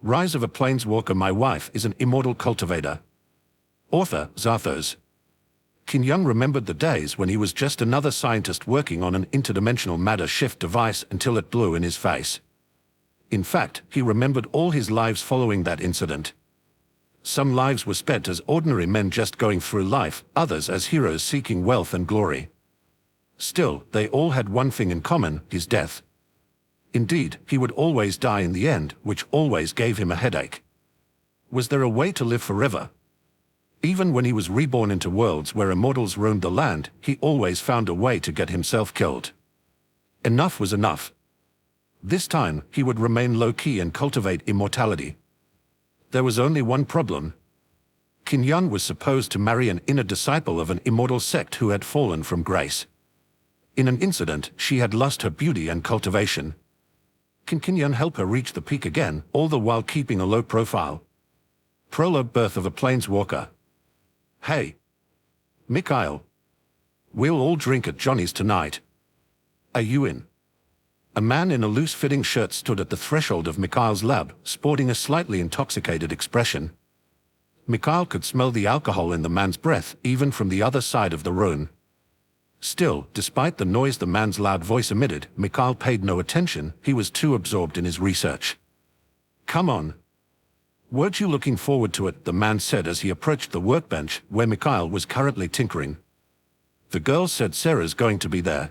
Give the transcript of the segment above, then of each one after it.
Rise of a Planeswalker. My wife is an immortal cultivator. Author, Zarthos. Qin Yun remembered the days when he was just another scientist working on an interdimensional matter shift device until it blew in his face. In fact, he remembered all his lives following that incident. Some lives were spent as ordinary men just going through life, others as heroes seeking wealth and glory. Still, they all had one thing in common: his death. Indeed, he would always die in the end, which always gave him a headache. Was there a way to live forever? Even when he was reborn into worlds where immortals roamed the land, he always found a way to get himself killed. Enough was enough. This time, he would remain low-key and cultivate immortality. There was only one problem. Qin Yun was supposed to marry an inner disciple of an immortal sect who had fallen from grace. In an incident, she had lost her beauty and cultivation. Can Qin Yun help her reach the peak again, all the while keeping a low profile? Prologue: Birth of a Planeswalker. Hey, Mikhail. We'll all drink at Johnny's tonight. Are you in? A man in a loose-fitting shirt stood at the threshold of Mikhail's lab, sporting a slightly intoxicated expression. Mikhail could smell the alcohol in the man's breath, even from the other side of the room. Still, despite the noise the man's loud voice emitted, Mikhail paid no attention. He was too absorbed in his research. Come on. Weren't you looking forward to it? The man said as he approached the workbench where Mikhail was currently tinkering. The girl said Sarah's going to be there.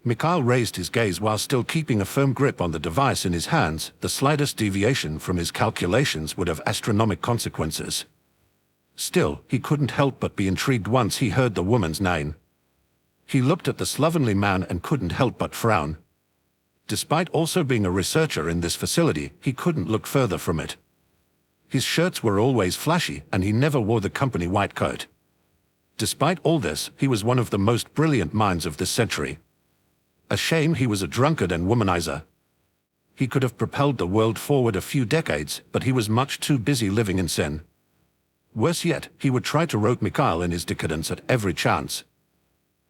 Mikhail raised his gaze while still keeping a firm grip on the device in his hands. The slightest deviation from his calculations would have astronomical consequences. Still, he couldn't help but be intrigued once he heard the woman's name. He looked at the slovenly man and couldn't help but frown. Despite also being a researcher in this facility, he couldn't look further from it. His shirts were always flashy, and he never wore the company white coat. Despite all this, he was one of the most brilliant minds of this century. A shame he was a drunkard and womanizer. He could have propelled the world forward a few decades, but he was much too busy living in sin. Worse yet, he would try to rope Mikhail in his decadence at every chance.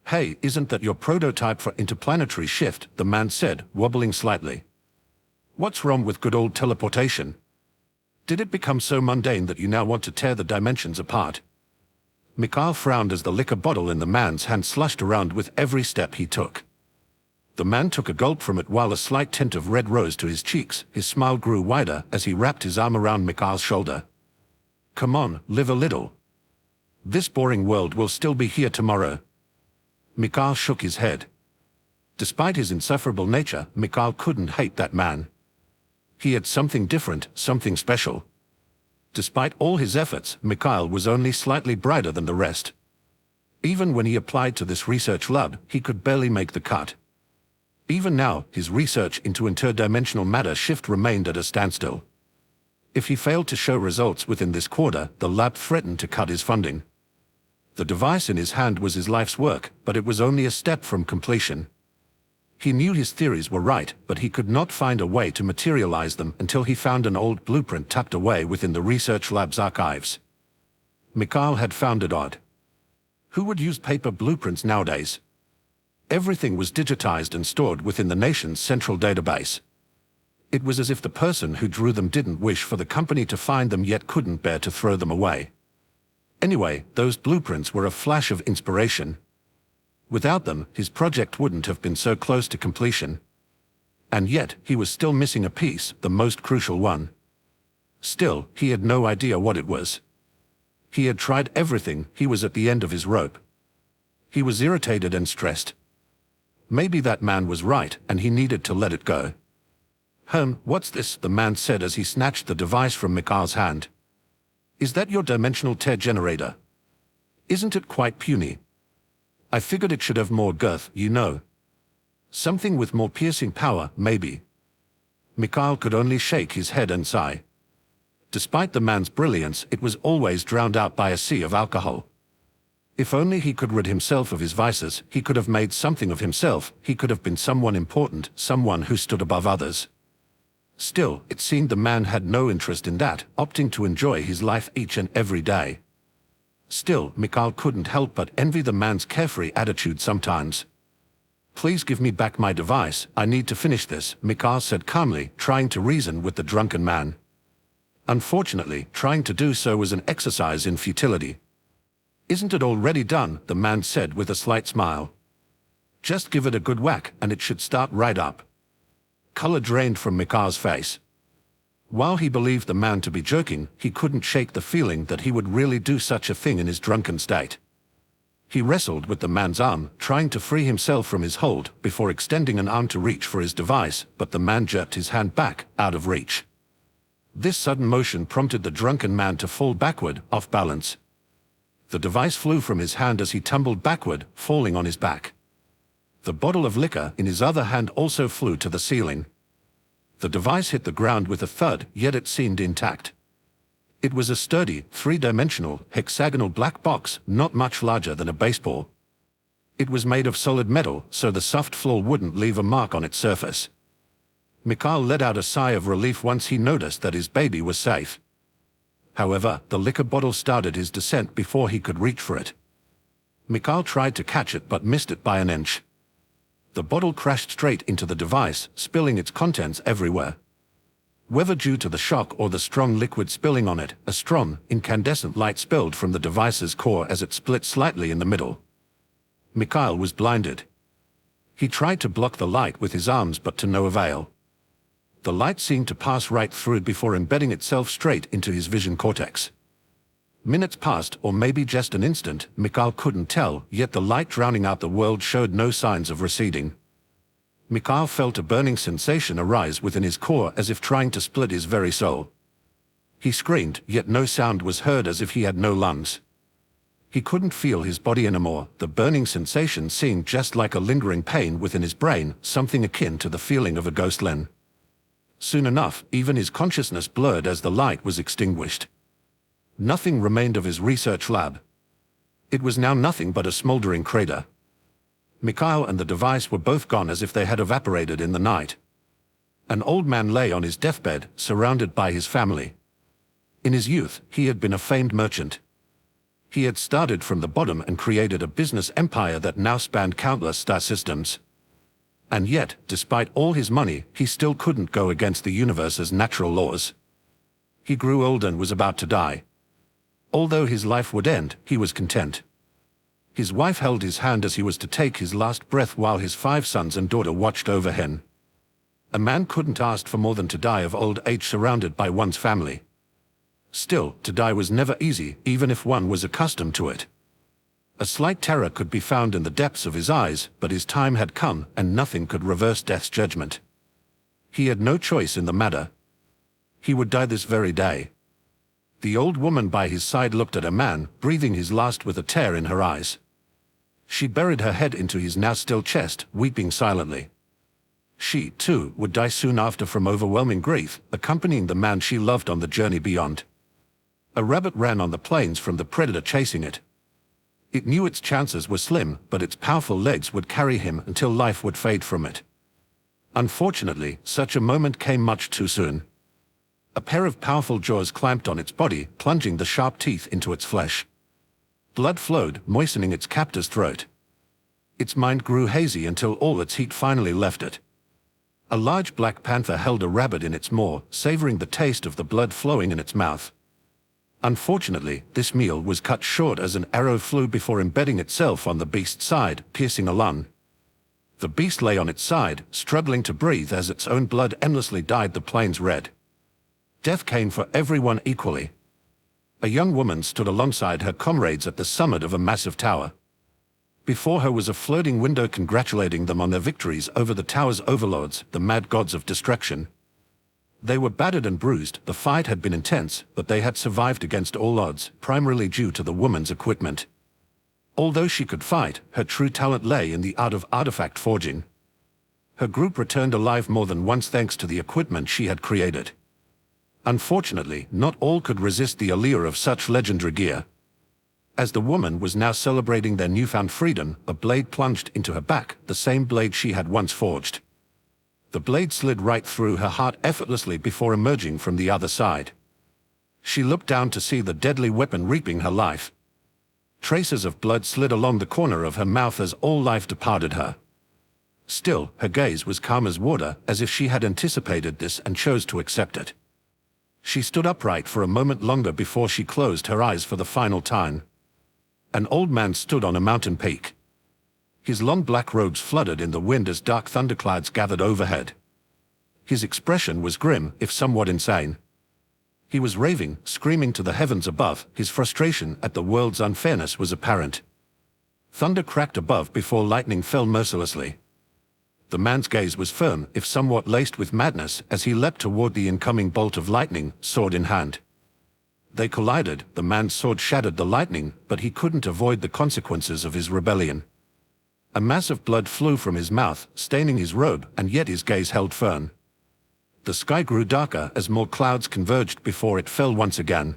Hey, isn't that your prototype for interplanetary shift? The man said, wobbling slightly. What's wrong with good old teleportation? Did it become so mundane that you now want to tear the dimensions apart? Mikhail frowned as the liquor bottle in the man's hand slushed around with every step he took. The man took a gulp from it while a slight tint of red rose to his cheeks. His smile grew wider as he wrapped his arm around Mikhail's shoulder. Come on, live a little. This boring world will still be here tomorrow. Mikhail shook his head. Despite his insufferable nature, Mikhail couldn't hate that man. He had something different, something special. Despite all his efforts, Mikhail was only slightly brighter than the rest. Even when he applied to this research lab, he could barely make the cut. Even now, his research into interdimensional matter shift remained at a standstill. If he failed to show results within this quarter, the lab threatened to cut his funding. The device in his hand was his life's work, but it was only a step from completion. He knew his theories were right, but he could not find a way to materialize them until he found an old blueprint tucked away within the research lab's archives. Mikhail had found it odd. Who would use paper blueprints nowadays? Everything was digitized and stored within the nation's central database. It was as if the person who drew them didn't wish for the company to find them yet couldn't bear to throw them away. Anyway, those blueprints were a flash of inspiration. Without them, his project wouldn't have been so close to completion. And yet, he was still missing a piece, the most crucial one. Still, he had no idea what it was. He had tried everything. He was at the end of his rope. He was irritated and stressed. Maybe that man was right, and he needed to let it go. What's this? The man said as he snatched the device from Mikhail's hand. Is that your dimensional tear generator? Isn't it quite puny? I figured it should have more girth, you know. Something with more piercing power, maybe. Mikhail could only shake his head and sigh. Despite the man's brilliance, it was always drowned out by a sea of alcohol. If only he could rid himself of his vices, he could have made something of himself. He could have been someone important, someone who stood above others. Still, it seemed the man had no interest in that, opting to enjoy his life each and every day. Still, Mikhail couldn't help but envy the man's carefree attitude sometimes. Please give me back my device, I need to finish this, Mikhail said calmly, trying to reason with the drunken man. Unfortunately, trying to do so was an exercise in futility. "Isn't it already done?" the man said with a slight smile. "Just give it a good whack and it should start right up." Color drained from Mikhail's face. While he believed the man to be joking, he couldn't shake the feeling that he would really do such a thing in his drunken state. He wrestled with the man's arm, trying to free himself from his hold before extending an arm to reach for his device, but the man jerked his hand back, out of reach. This sudden motion prompted the drunken man to fall backward, off balance. The device flew from his hand as he tumbled backward, falling on his back. The bottle of liquor in his other hand also flew to the ceiling. The device hit the ground with a thud, yet it seemed intact. It was a sturdy, three-dimensional, hexagonal black box, not much larger than a baseball. It was made of solid metal, so the soft floor wouldn't leave a mark on its surface. Mikhail let out a sigh of relief once he noticed that his baby was safe. However, the liquor bottle started his descent before he could reach for it. Mikhail tried to catch it but missed it by an inch. The bottle crashed straight into the device, spilling its contents everywhere. Whether due to the shock or the strong liquid spilling on it, a strong, incandescent light spilled from the device's core as it split slightly in the middle. Mikhail was blinded. He tried to block the light with his arms but to no avail. The light seemed to pass right through before embedding itself straight into his vision cortex. Minutes passed, or maybe just an instant, Mikhail couldn't tell, yet the light drowning out the world showed no signs of receding. Mikhail felt a burning sensation arise within his core as if trying to split his very soul. He screamed, yet no sound was heard as if he had no lungs. He couldn't feel his body anymore. The burning sensation seemed just like a lingering pain within his brain, something akin to the feeling of a ghost len. Soon enough, even his consciousness blurred as the light was extinguished. Nothing remained of his research lab. It was now nothing but a smoldering crater. Mikhail and the device were both gone as if they had evaporated in the night. An old man lay on his deathbed, surrounded by his family. In his youth, he had been a famed merchant. He had started from the bottom and created a business empire that now spanned countless star systems. And yet, despite all his money, he still couldn't go against the universe's natural laws. He grew old and was about to die. Although his life would end, he was content. His wife held his hand as he was to take his last breath while his 5 sons and daughter watched over him. A man couldn't ask for more than to die of old age surrounded by one's family. Still, to die was never easy, even if one was accustomed to it. A slight terror could be found in the depths of his eyes, but his time had come, and nothing could reverse death's judgment. He had no choice in the matter. He would die this very day. The old woman by his side looked at a man, breathing his last with a tear in her eyes. She buried her head into his now still chest, weeping silently. She, too, would die soon after from overwhelming grief, accompanying the man she loved on the journey beyond. A rabbit ran on the plains from the predator chasing it. It knew its chances were slim, but its powerful legs would carry him until life would fade from it. Unfortunately, such a moment came much too soon. A pair of powerful jaws clamped on its body, plunging the sharp teeth into its flesh. Blood flowed, moistening its captor's throat. Its mind grew hazy until all its heat finally left it. A large black panther held a rabbit in its maw, savoring the taste of the blood flowing in its mouth. Unfortunately, this meal was cut short as an arrow flew before embedding itself on the beast's side, piercing a lung. The beast lay on its side, struggling to breathe as its own blood endlessly dyed the plains red. Death came for everyone equally. A young woman stood alongside her comrades at the summit of a massive tower. Before her was a floating window congratulating them on their victories over the tower's overlords, the mad gods of destruction. They were battered and bruised, the fight had been intense, but they had survived against all odds, primarily due to the woman's equipment. Although she could fight, her true talent lay in the art of artifact forging. Her group returned alive more than once thanks to the equipment she had created. Unfortunately, not all could resist the allure of such legendary gear. As the woman was now celebrating their newfound freedom, a blade plunged into her back, the same blade she had once forged. The blade slid right through her heart effortlessly before emerging from the other side. She looked down to see the deadly weapon reaping her life. Traces of blood slid along the corner of her mouth as all life departed her. Still, her gaze was calm as water, as if she had anticipated this and chose to accept it. She stood upright for a moment longer before she closed her eyes for the final time. An old man stood on a mountain peak. His long black robes fluttered in the wind as dark thunderclouds gathered overhead. His expression was grim, if somewhat insane. He was raving, screaming to the heavens above. His frustration at the world's unfairness was apparent. Thunder cracked above before lightning fell mercilessly. The man's gaze was firm, if somewhat laced with madness, as he leapt toward the incoming bolt of lightning, sword in hand. They collided. The man's sword shattered the lightning, but he couldn't avoid the consequences of his rebellion. A mass of blood flew from his mouth, staining his robe, and yet his gaze held firm. The sky grew darker as more clouds converged before it fell once again.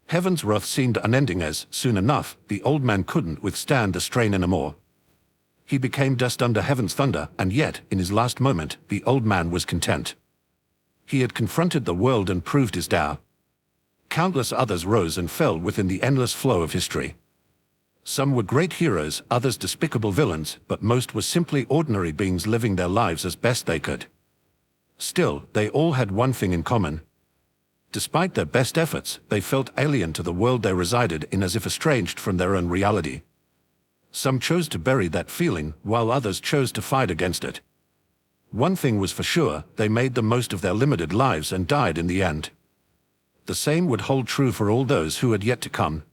Heaven's wrath seemed unending as, soon enough, the old man couldn't withstand the strain anymore. He became dust under heaven's thunder, and yet, in his last moment, the old man was content. He had confronted the world and proved his Tao. Countless others rose and fell within the endless flow of history. Some were great heroes, others despicable villains, but most were simply ordinary beings living their lives as best they could. Still, they all had one thing in common. Despite their best efforts, they felt alien to the world they resided in, as if estranged from their own reality. Some chose to bury that feeling, while others chose to fight against it. One thing was for sure, they made the most of their limited lives and died in the end. The same would hold true for all those who had yet to come.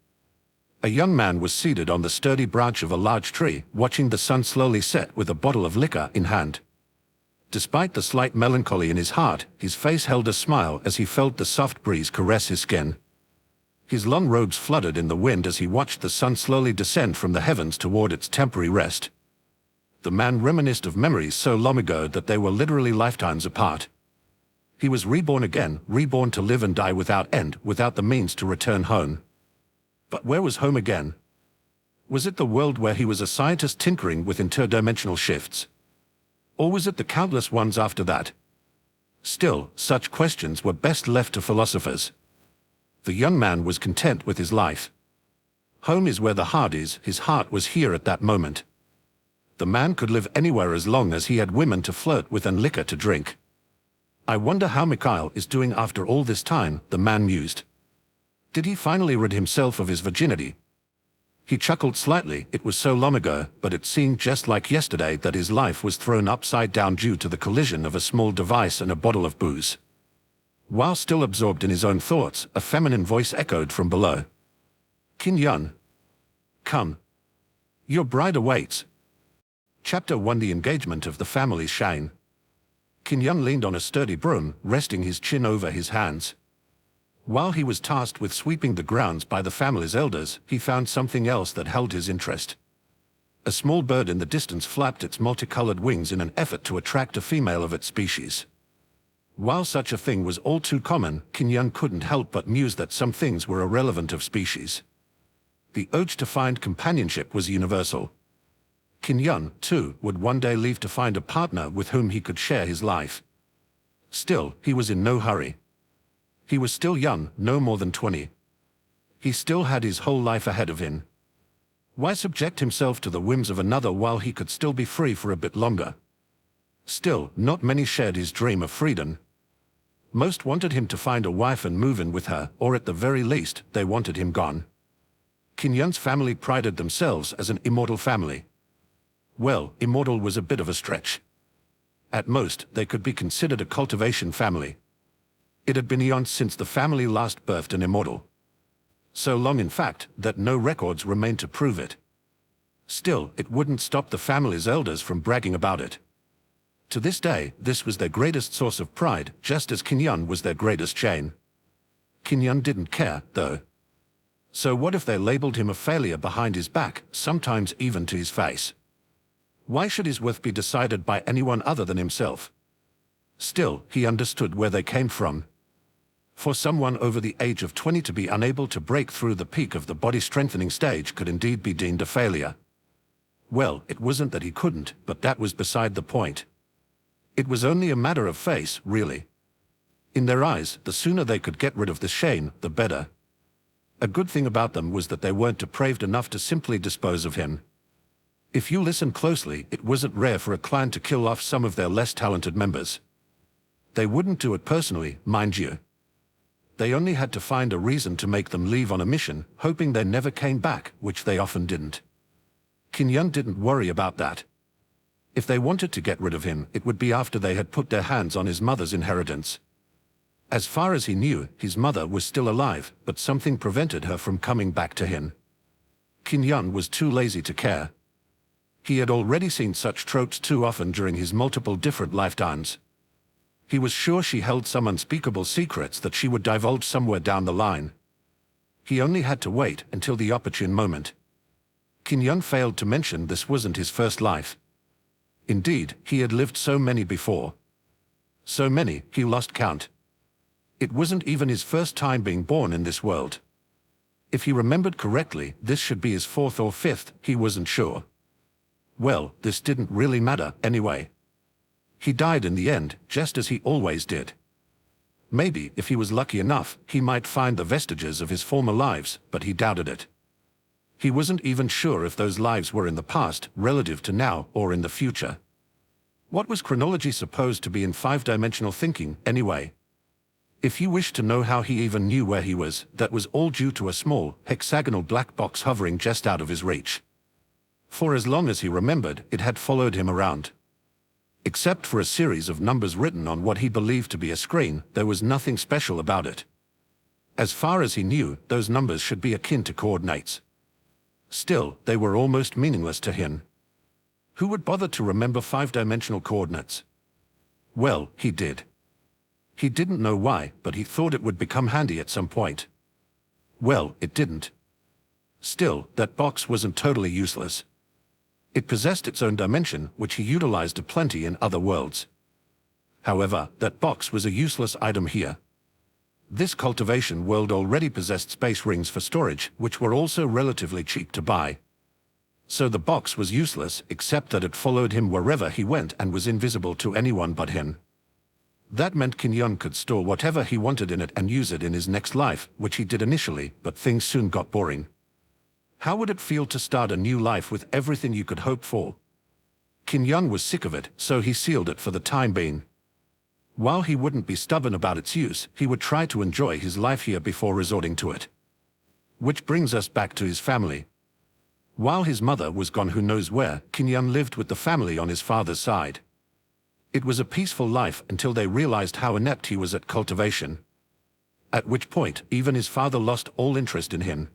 A young man was seated on the sturdy branch of a large tree, watching the sun slowly set with a bottle of liquor in hand. Despite the slight melancholy in his heart, his face held a smile as he felt the soft breeze caress his skin. His long robes fluttered in the wind as he watched the sun slowly descend from the heavens toward its temporary rest. The man reminisced of memories so long ago that they were literally lifetimes apart. He was reborn again, reborn to live and die without end, without the means to return home. But where was home again? Was it the world where he was a scientist tinkering with interdimensional shifts? Or was it the countless ones after that? Still, such questions were best left to philosophers. The young man was content with his life. Home is where the heart is. His heart was here at that moment. The man could live anywhere as long as he had women to flirt with and liquor to drink. I wonder how Mikhail is doing after all this time, the man mused. Did he finally rid himself of his virginity? He chuckled slightly. It was so long ago, but it seemed just like yesterday that his life was thrown upside down due to the collision of a small device and a bottle of booze. While still absorbed in his own thoughts, a feminine voice echoed from below. Qin Yun. Come. Your bride awaits. Chapter 1: The Engagement of the Family's Shane. Qin Yun leaned on a sturdy broom, resting his chin over his hands. While he was tasked with sweeping the grounds by the family's elders, he found something else that held his interest. A small bird in the distance flapped its multicolored wings in an effort to attract a female of its species. While such a thing was all too common, Qin Yun couldn't help but muse that some things were irrelevant of species. The urge to find companionship was universal. Qin Yun, too, would one day leave to find a partner with whom he could share his life. Still, he was in no hurry. He was still young, no more than 20. He still had his whole life ahead of him. Why subject himself to the whims of another while he could still be free for a bit longer? Still, not many shared his dream of freedom. Most wanted him to find a wife and move in with her, or at the very least, they wanted him gone. Qin Yun's family prided themselves as an immortal family. Well, immortal was a bit of a stretch. At most, they could be considered a cultivation family. It had been eons since the family last birthed an immortal. So long, in fact, that no records remained to prove it. Still, it wouldn't stop the family's elders from bragging about it. To this day, this was their greatest source of pride, just as Qin Yun was their greatest shame. Qin Yun didn't care, though. So what if they labeled him a failure behind his back, sometimes even to his face? Why should his worth be decided by anyone other than himself? Still, he understood where they came from. For someone over the age of 20 to be unable to break through the peak of the body-strengthening stage could indeed be deemed a failure. Well, it wasn't that he couldn't, but that was beside the point. It was only a matter of face, really. In their eyes, the sooner they could get rid of the shame, the better. A good thing about them was that they weren't depraved enough to simply dispose of him. If you listen closely, it wasn't rare for a clan to kill off some of their less talented members. They wouldn't do it personally, mind you. They only had to find a reason to make them leave on a mission, hoping they never came back, which they often didn't. Qin Yun didn't worry about that. If they wanted to get rid of him, it would be after they had put their hands on his mother's inheritance. As far as he knew, his mother was still alive, but something prevented her from coming back to him. Qin Yun was too lazy to care. He had already seen such tropes too often during his multiple different lifetimes. He was sure she held some unspeakable secrets that she would divulge somewhere down the line. He only had to wait until the opportune moment. Qin Yun failed to mention this wasn't his first life. Indeed, he had lived so many before. So many, he lost count. It wasn't even his first time being born in this world. If he remembered correctly, this should be his fourth or fifth, he wasn't sure. Well, this didn't really matter, anyway. He died in the end, just as he always did. Maybe, if he was lucky enough, he might find the vestiges of his former lives, but he doubted it. He wasn't even sure if those lives were in the past, relative to now, or in the future. What was chronology supposed to be in five-dimensional thinking, anyway? If you wished to know how he even knew where he was, that was all due to a small, hexagonal black box hovering just out of his reach. For as long as he remembered, it had followed him around. Except for a series of numbers written on what he believed to be a screen, there was nothing special about it. As far as he knew, those numbers should be akin to coordinates. Still, they were almost meaningless to him. Who would bother to remember five-dimensional coordinates? Well, he did. He didn't know why, but he thought it would become handy at some point. Well, it didn't. Still, that box wasn't totally useless. It possessed its own dimension, which he utilized aplenty in other worlds. However, that box was a useless item here. This cultivation world already possessed space rings for storage, which were also relatively cheap to buy. So the box was useless, except that it followed him wherever he went and was invisible to anyone but him. That meant Qin Yun could store whatever he wanted in it and use it in his next life, which he did initially, but things soon got boring. How would it feel to start a new life with everything you could hope for? Qin Yun was sick of it, so he sealed it for the time being. While he wouldn't be stubborn about its use, he would try to enjoy his life here before resorting to it. Which brings us back to his family. While his mother was gone who knows where, Qin Yun lived with the family on his father's side. It was a peaceful life until they realized how inept he was at cultivation. At which point, even his father lost all interest in him.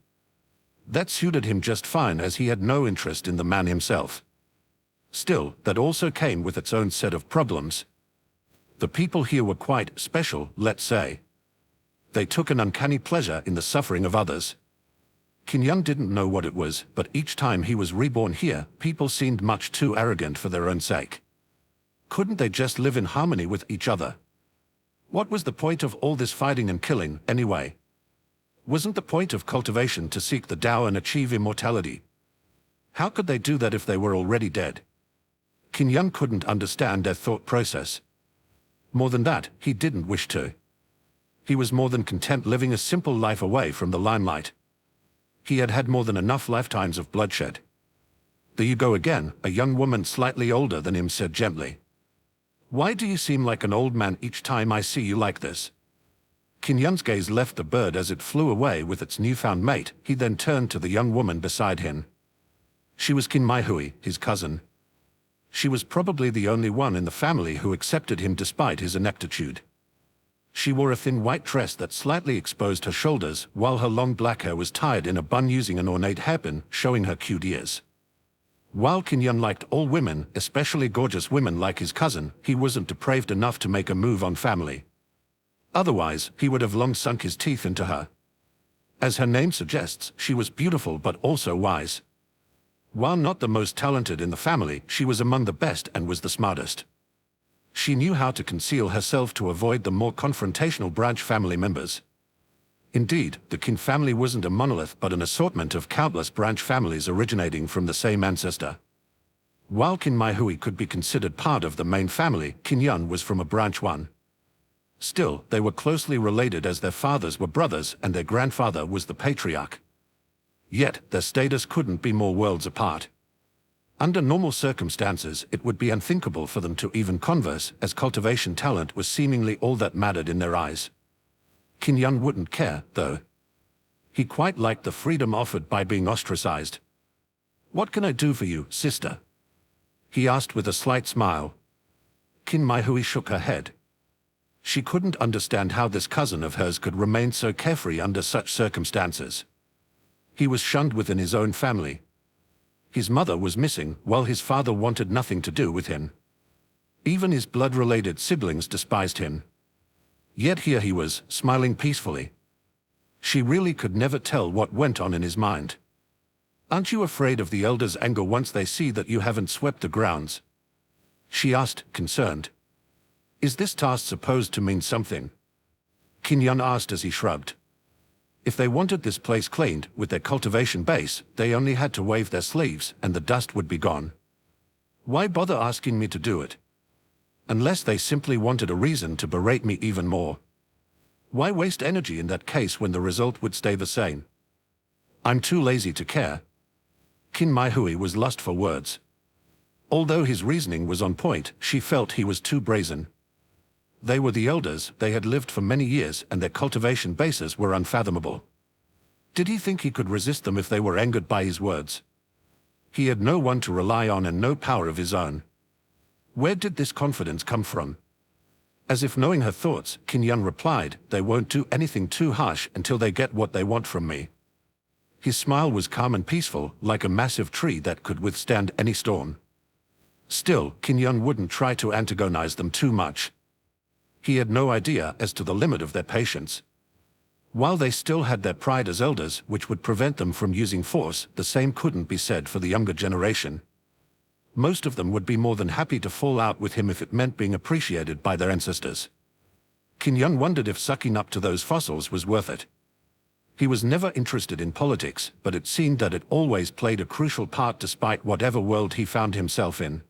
That suited him just fine, as he had no interest in the man himself. Still, that also came with its own set of problems. The people here were quite special, let's say. They took an uncanny pleasure in the suffering of others. Qin Yun didn't know what it was, but each time he was reborn here, people seemed much too arrogant for their own sake. Couldn't they just live in harmony with each other? What was the point of all this fighting and killing, anyway? Wasn't the point of cultivation to seek the Tao and achieve immortality? How could they do that if they were already dead? Qin Yun couldn't understand their thought process. More than that, he didn't wish to. He was more than content living a simple life away from the limelight. He had had more than enough lifetimes of bloodshed. "There you go again," a young woman slightly older than him said gently. "Why do you seem like an old man each time I see you like this?" Qin Yun's gaze left the bird as it flew away with its newfound mate. He then turned to the young woman beside him. She was Qin Maihui, his cousin. She was probably the only one in the family who accepted him despite his ineptitude. She wore a thin white dress that slightly exposed her shoulders, while her long black hair was tied in a bun using an ornate hairpin, showing her cute ears. While Qin Yun liked all women, especially gorgeous women like his cousin, he wasn't depraved enough to make a move on family. Otherwise, he would have long sunk his teeth into her. As her name suggests, she was beautiful but also wise. While not the most talented in the family, she was among the best and was the smartest. She knew how to conceal herself to avoid the more confrontational branch family members. Indeed, the Qin family wasn't a monolith but an assortment of countless branch families originating from the same ancestor. While Qin Maihui could be considered part of the main family, Qin Yun was from a branch one. Still, they were closely related as their fathers were brothers and their grandfather was the patriarch. Yet, their status couldn't be more worlds apart. Under normal circumstances, it would be unthinkable for them to even converse, as cultivation talent was seemingly all that mattered in their eyes. Qin Yun wouldn't care, though. He quite liked the freedom offered by being ostracized. "What can I do for you, sister?" he asked with a slight smile. Qin Maihui shook her head. She couldn't understand how this cousin of hers could remain so carefree under such circumstances. He was shunned within his own family. His mother was missing, while his father wanted nothing to do with him. Even his blood-related siblings despised him. Yet here he was, smiling peacefully. She really could never tell what went on in his mind. "Aren't you afraid of the elders' anger once they see that you haven't swept the grounds?" she asked, concerned. "Is this task supposed to mean something?" Qin Yun asked as he shrugged. If they wanted this place cleaned with their cultivation base, they only had to wave their sleeves and the dust would be gone. Why bother asking me to do it? Unless they simply wanted a reason to berate me even more. Why waste energy in that case when the result would stay the same? I'm too lazy to care. Qin Maihui was lost for words. Although his reasoning was on point, she felt he was too brazen. They were the elders, they had lived for many years, and their cultivation bases were unfathomable. Did he think he could resist them if they were angered by his words? He had no one to rely on and no power of his own. Where did this confidence come from? As if knowing her thoughts, Qin Yun replied, "They won't do anything too harsh until they get what they want from me." His smile was calm and peaceful, like a massive tree that could withstand any storm. Still, Qin Yun wouldn't try to antagonize them too much. He had no idea as to the limit of their patience. While they still had their pride as elders, which would prevent them from using force, the same couldn't be said for the younger generation. Most of them would be more than happy to fall out with him if it meant being appreciated by their ancestors. Qin Yun wondered if sucking up to those fossils was worth it. He was never interested in politics, but it seemed that it always played a crucial part despite whatever world he found himself in.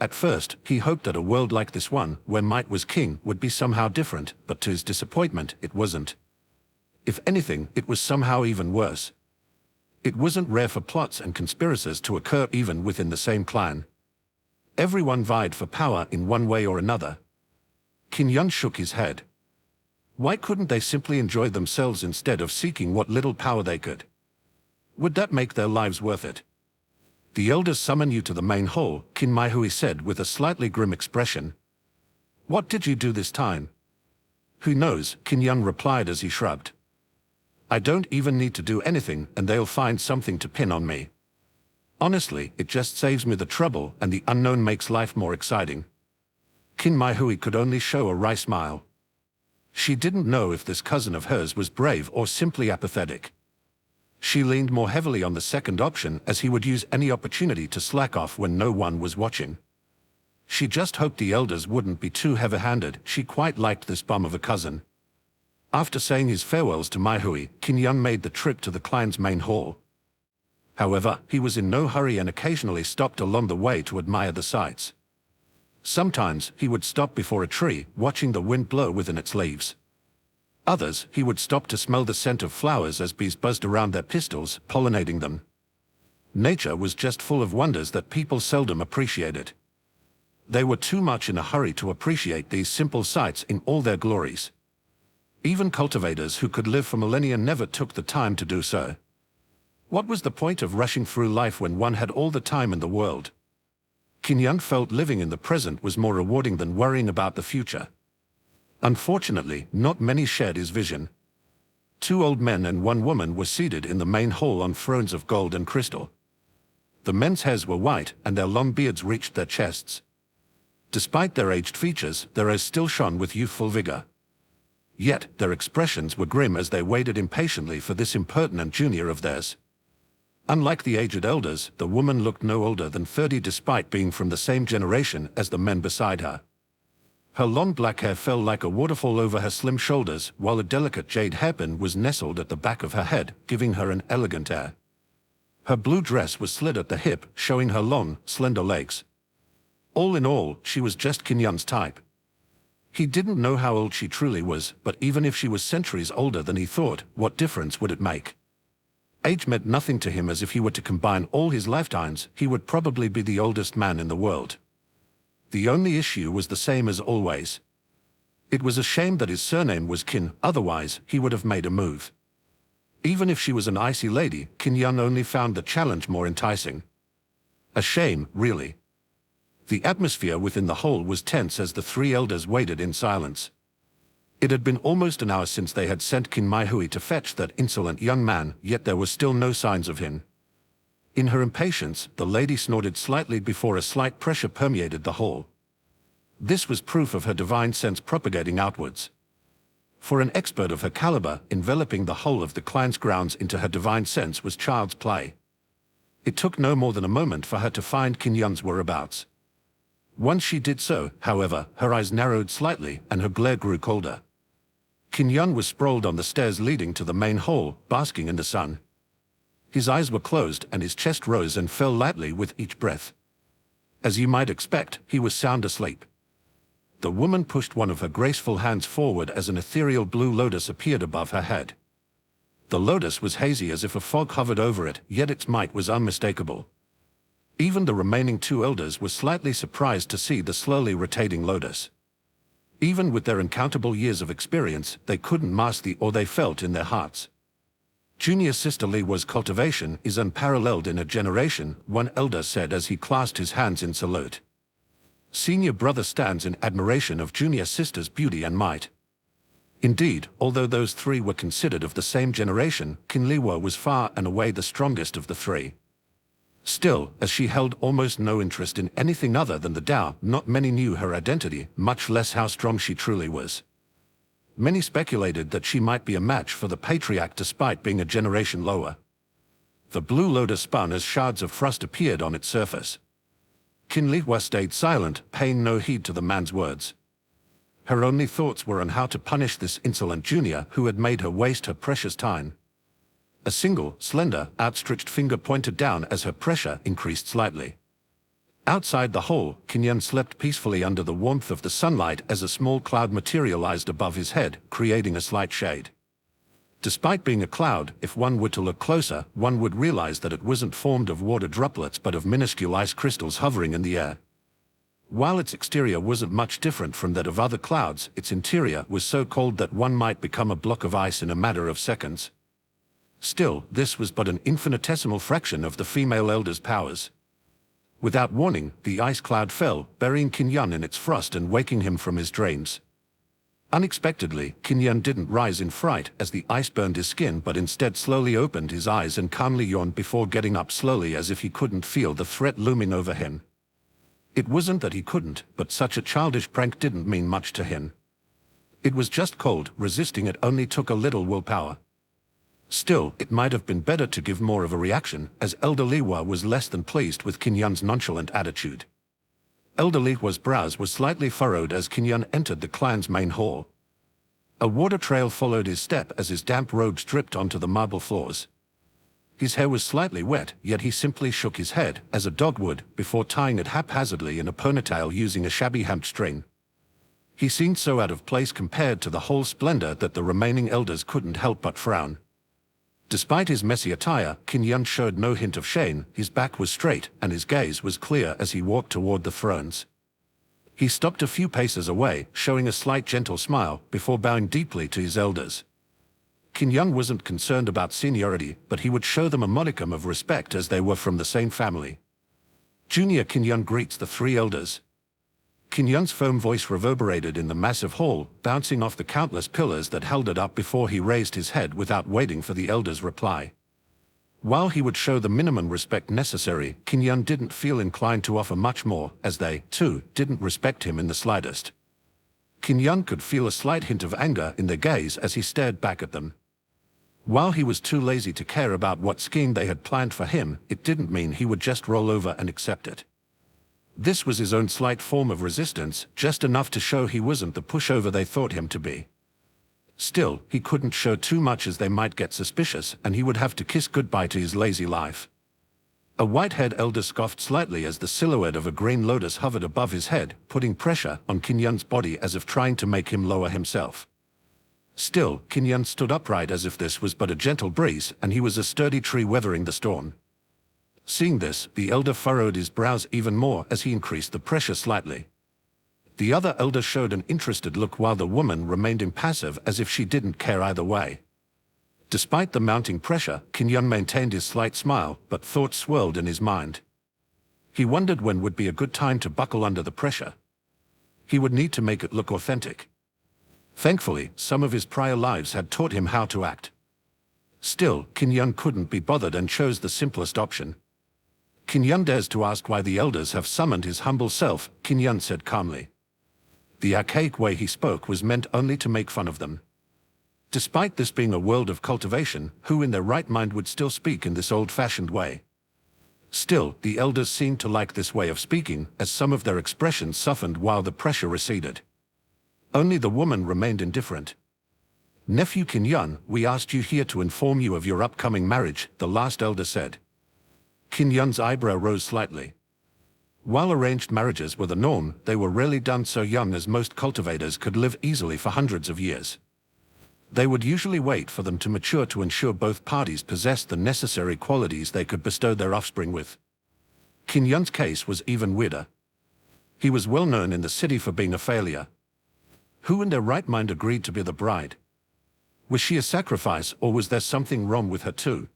At first, he hoped that a world like this one, where might was king, would be somehow different, but to his disappointment, it wasn't. If anything, it was somehow even worse. It wasn't rare for plots and conspiracies to occur even within the same clan. Everyone vied for power in one way or another. Qin Yun shook his head. Why couldn't they simply enjoy themselves instead of seeking what little power they could? Would that make their lives worth it? "The elders summon you to the main hall," Qin Maihui said with a slightly grim expression. "What did you do this time?" "Who knows," Qin Yun replied as he shrugged. "I don't even need to do anything, and they'll find something to pin on me. Honestly, it just saves me the trouble, and the unknown makes life more exciting." Qin Maihui could only show a wry smile. She didn't know if this cousin of hers was brave or simply apathetic. She leaned more heavily on the second option, as he would use any opportunity to slack off when no one was watching. She just hoped the elders wouldn't be too heavy-handed. She quite liked this bum of a cousin. After saying his farewells to Maihui, Qin Yun made the trip to the clan's main hall. However, he was in no hurry and occasionally stopped along the way to admire the sights. Sometimes, he would stop before a tree, watching the wind blow within its leaves. Others, he would stop to smell the scent of flowers as bees buzzed around their pistils, pollinating them. Nature was just full of wonders that people seldom appreciated. They were too much in a hurry to appreciate these simple sights in all their glories. Even cultivators who could live for millennia never took the time to do so. What was the point of rushing through life when one had all the time in the world? Qin Yun felt living in the present was more rewarding than worrying about the future. Unfortunately, not many shared his vision. 2 old men and 1 woman were seated in the main hall on thrones of gold and crystal. The men's hairs were white, and their long beards reached their chests. Despite their aged features, their eyes still shone with youthful vigor. Yet, their expressions were grim as they waited impatiently for this impertinent junior of theirs. Unlike the aged elders, the woman looked no older than 30 despite being from the same generation as the men beside her. Her long black hair fell like a waterfall over her slim shoulders, while a delicate jade hairpin was nestled at the back of her head, giving her an elegant air. Her blue dress was slid at the hip, showing her long, slender legs. All in all, she was just Qin Yun's type. He didn't know how old she truly was, but even if she was centuries older than he thought, what difference would it make? Age meant nothing to him, as if he were to combine all his lifetimes, he would probably be the oldest man in the world. The only issue was the same as always. It was a shame that his surname was Qin, otherwise he would have made a move. Even if she was an icy lady, Qin Yun only found the challenge more enticing. A shame, really. The atmosphere within the hole was tense as the three elders waited in silence. It had been almost an hour since they had sent Qin Maihui to fetch that insolent young man, yet there were still no signs of him. In her impatience, the lady snorted slightly before a slight pressure permeated the hall. This was proof of her divine sense propagating outwards. For an expert of her caliber, enveloping the whole of the clan's grounds into her divine sense was child's play. It took no more than a moment for her to find Qin Yun's whereabouts. Once she did so, however, her eyes narrowed slightly and her glare grew colder. Qin Yun was sprawled on the stairs leading to the main hall, basking in the sun. His eyes were closed and his chest rose and fell lightly with each breath. As you might expect, he was sound asleep. The woman pushed one of her graceful hands forward as an ethereal blue lotus appeared above her head. The lotus was hazy as if a fog hovered over it, yet its might was unmistakable. Even the remaining two elders were slightly surprised to see the slowly rotating lotus. Even with their uncountable years of experience, they couldn't mask the awe they felt in their hearts. Junior Sister Li was cultivation is unparalleled in a generation, one elder said as he clasped his hands in salute. Senior brother stands in admiration of junior sister's beauty and might. Indeed, although those three were considered of the same generation, Qin Liwa was far and away the strongest of the three. Still, as she held almost no interest in anything other than the Tao, not many knew her identity, much less how strong she truly was. Many speculated that she might be a match for the patriarch despite being a generation lower. The blue lotus spun as shards of frost appeared on its surface. Qin Liwa stayed silent, paying no heed to the man's words. Her only thoughts were on how to punish this insolent junior who had made her waste her precious time. A single, slender, outstretched finger pointed down as her pressure increased slightly. Outside the hole, Qin Yun slept peacefully under the warmth of the sunlight as a small cloud materialized above his head, creating a slight shade. Despite being a cloud, if one were to look closer, one would realize that it wasn't formed of water droplets but of minuscule ice crystals hovering in the air. While its exterior wasn't much different from that of other clouds, its interior was so cold that one might become a block of ice in a matter of seconds. Still, this was but an infinitesimal fraction of the female elder's powers. Without warning, the ice cloud fell, burying Qin Yun in its frost and waking him from his dreams. Unexpectedly, Qin Yun didn't rise in fright as the ice burned his skin but instead slowly opened his eyes and calmly yawned before getting up slowly as if he couldn't feel the threat looming over him. It wasn't that he couldn't, but such a childish prank didn't mean much to him. It was just cold, resisting it only took a little willpower. Still, it might have been better to give more of a reaction, as Elder Liwa was less than pleased with Qin Yun's nonchalant attitude. Elder Liwa's brows were slightly furrowed as Qin Yun entered the clan's main hall. A water trail followed his step as his damp robes dripped onto the marble floors. His hair was slightly wet, yet he simply shook his head, as a dog would, before tying it haphazardly in a ponytail using a shabby hemp string. He seemed so out of place compared to the whole splendor that the remaining elders couldn't help but frown. Despite his messy attire, Qin Yun showed no hint of shame, his back was straight, and his gaze was clear as he walked toward the thrones. He stopped a few paces away, showing a slight gentle smile, before bowing deeply to his elders. Qin Yun wasn't concerned about seniority, but he would show them a modicum of respect as they were from the same family. Junior Qin Yun greets the three elders. Qin Yun's firm voice reverberated in the massive hall, bouncing off the countless pillars that held it up before he raised his head without waiting for the elder's reply. While he would show the minimum respect necessary, Qin Yun didn't feel inclined to offer much more, as they, too, didn't respect him in the slightest. Qin Yun could feel a slight hint of anger in their gaze as he stared back at them. While he was too lazy to care about what scheme they had planned for him, it didn't mean he would just roll over and accept it. This was his own slight form of resistance, just enough to show he wasn't the pushover they thought him to be. Still, he couldn't show too much as they might get suspicious, and he would have to kiss goodbye to his lazy life. A white-haired elder scoffed slightly as the silhouette of a green lotus hovered above his head, putting pressure on Qin Yun's body as if trying to make him lower himself. Still, Qin Yun stood upright as if this was but a gentle breeze, and he was a sturdy tree weathering the storm. Seeing this, the elder furrowed his brows even more as he increased the pressure slightly. The other elder showed an interested look while the woman remained impassive as if she didn't care either way. Despite the mounting pressure, Qin Yun maintained his slight smile, but thoughts swirled in his mind. He wondered when would be a good time to buckle under the pressure. He would need to make it look authentic. Thankfully, some of his prior lives had taught him how to act. Still, Qin Yun couldn't be bothered and chose the simplest option. Qin Yun dares to ask why the elders have summoned his humble self, Qin Yun said calmly. The archaic way he spoke was meant only to make fun of them. Despite this being a world of cultivation, who in their right mind would still speak in this old-fashioned way? Still, the elders seemed to like this way of speaking, as some of their expressions softened while the pressure receded. Only the woman remained indifferent. Nephew Qin Yun, we asked you here to inform you of your upcoming marriage, the last elder said. Qin Yun's eyebrow rose slightly. While arranged marriages were the norm, they were rarely done so young as most cultivators could live easily for hundreds of years. They would usually wait for them to mature to ensure both parties possessed the necessary qualities they could bestow their offspring with. Qin Yun's case was even weirder. He was well known in the city for being a failure. Who in their right mind agreed to be the bride? Was she a sacrifice, or was there something wrong with her too?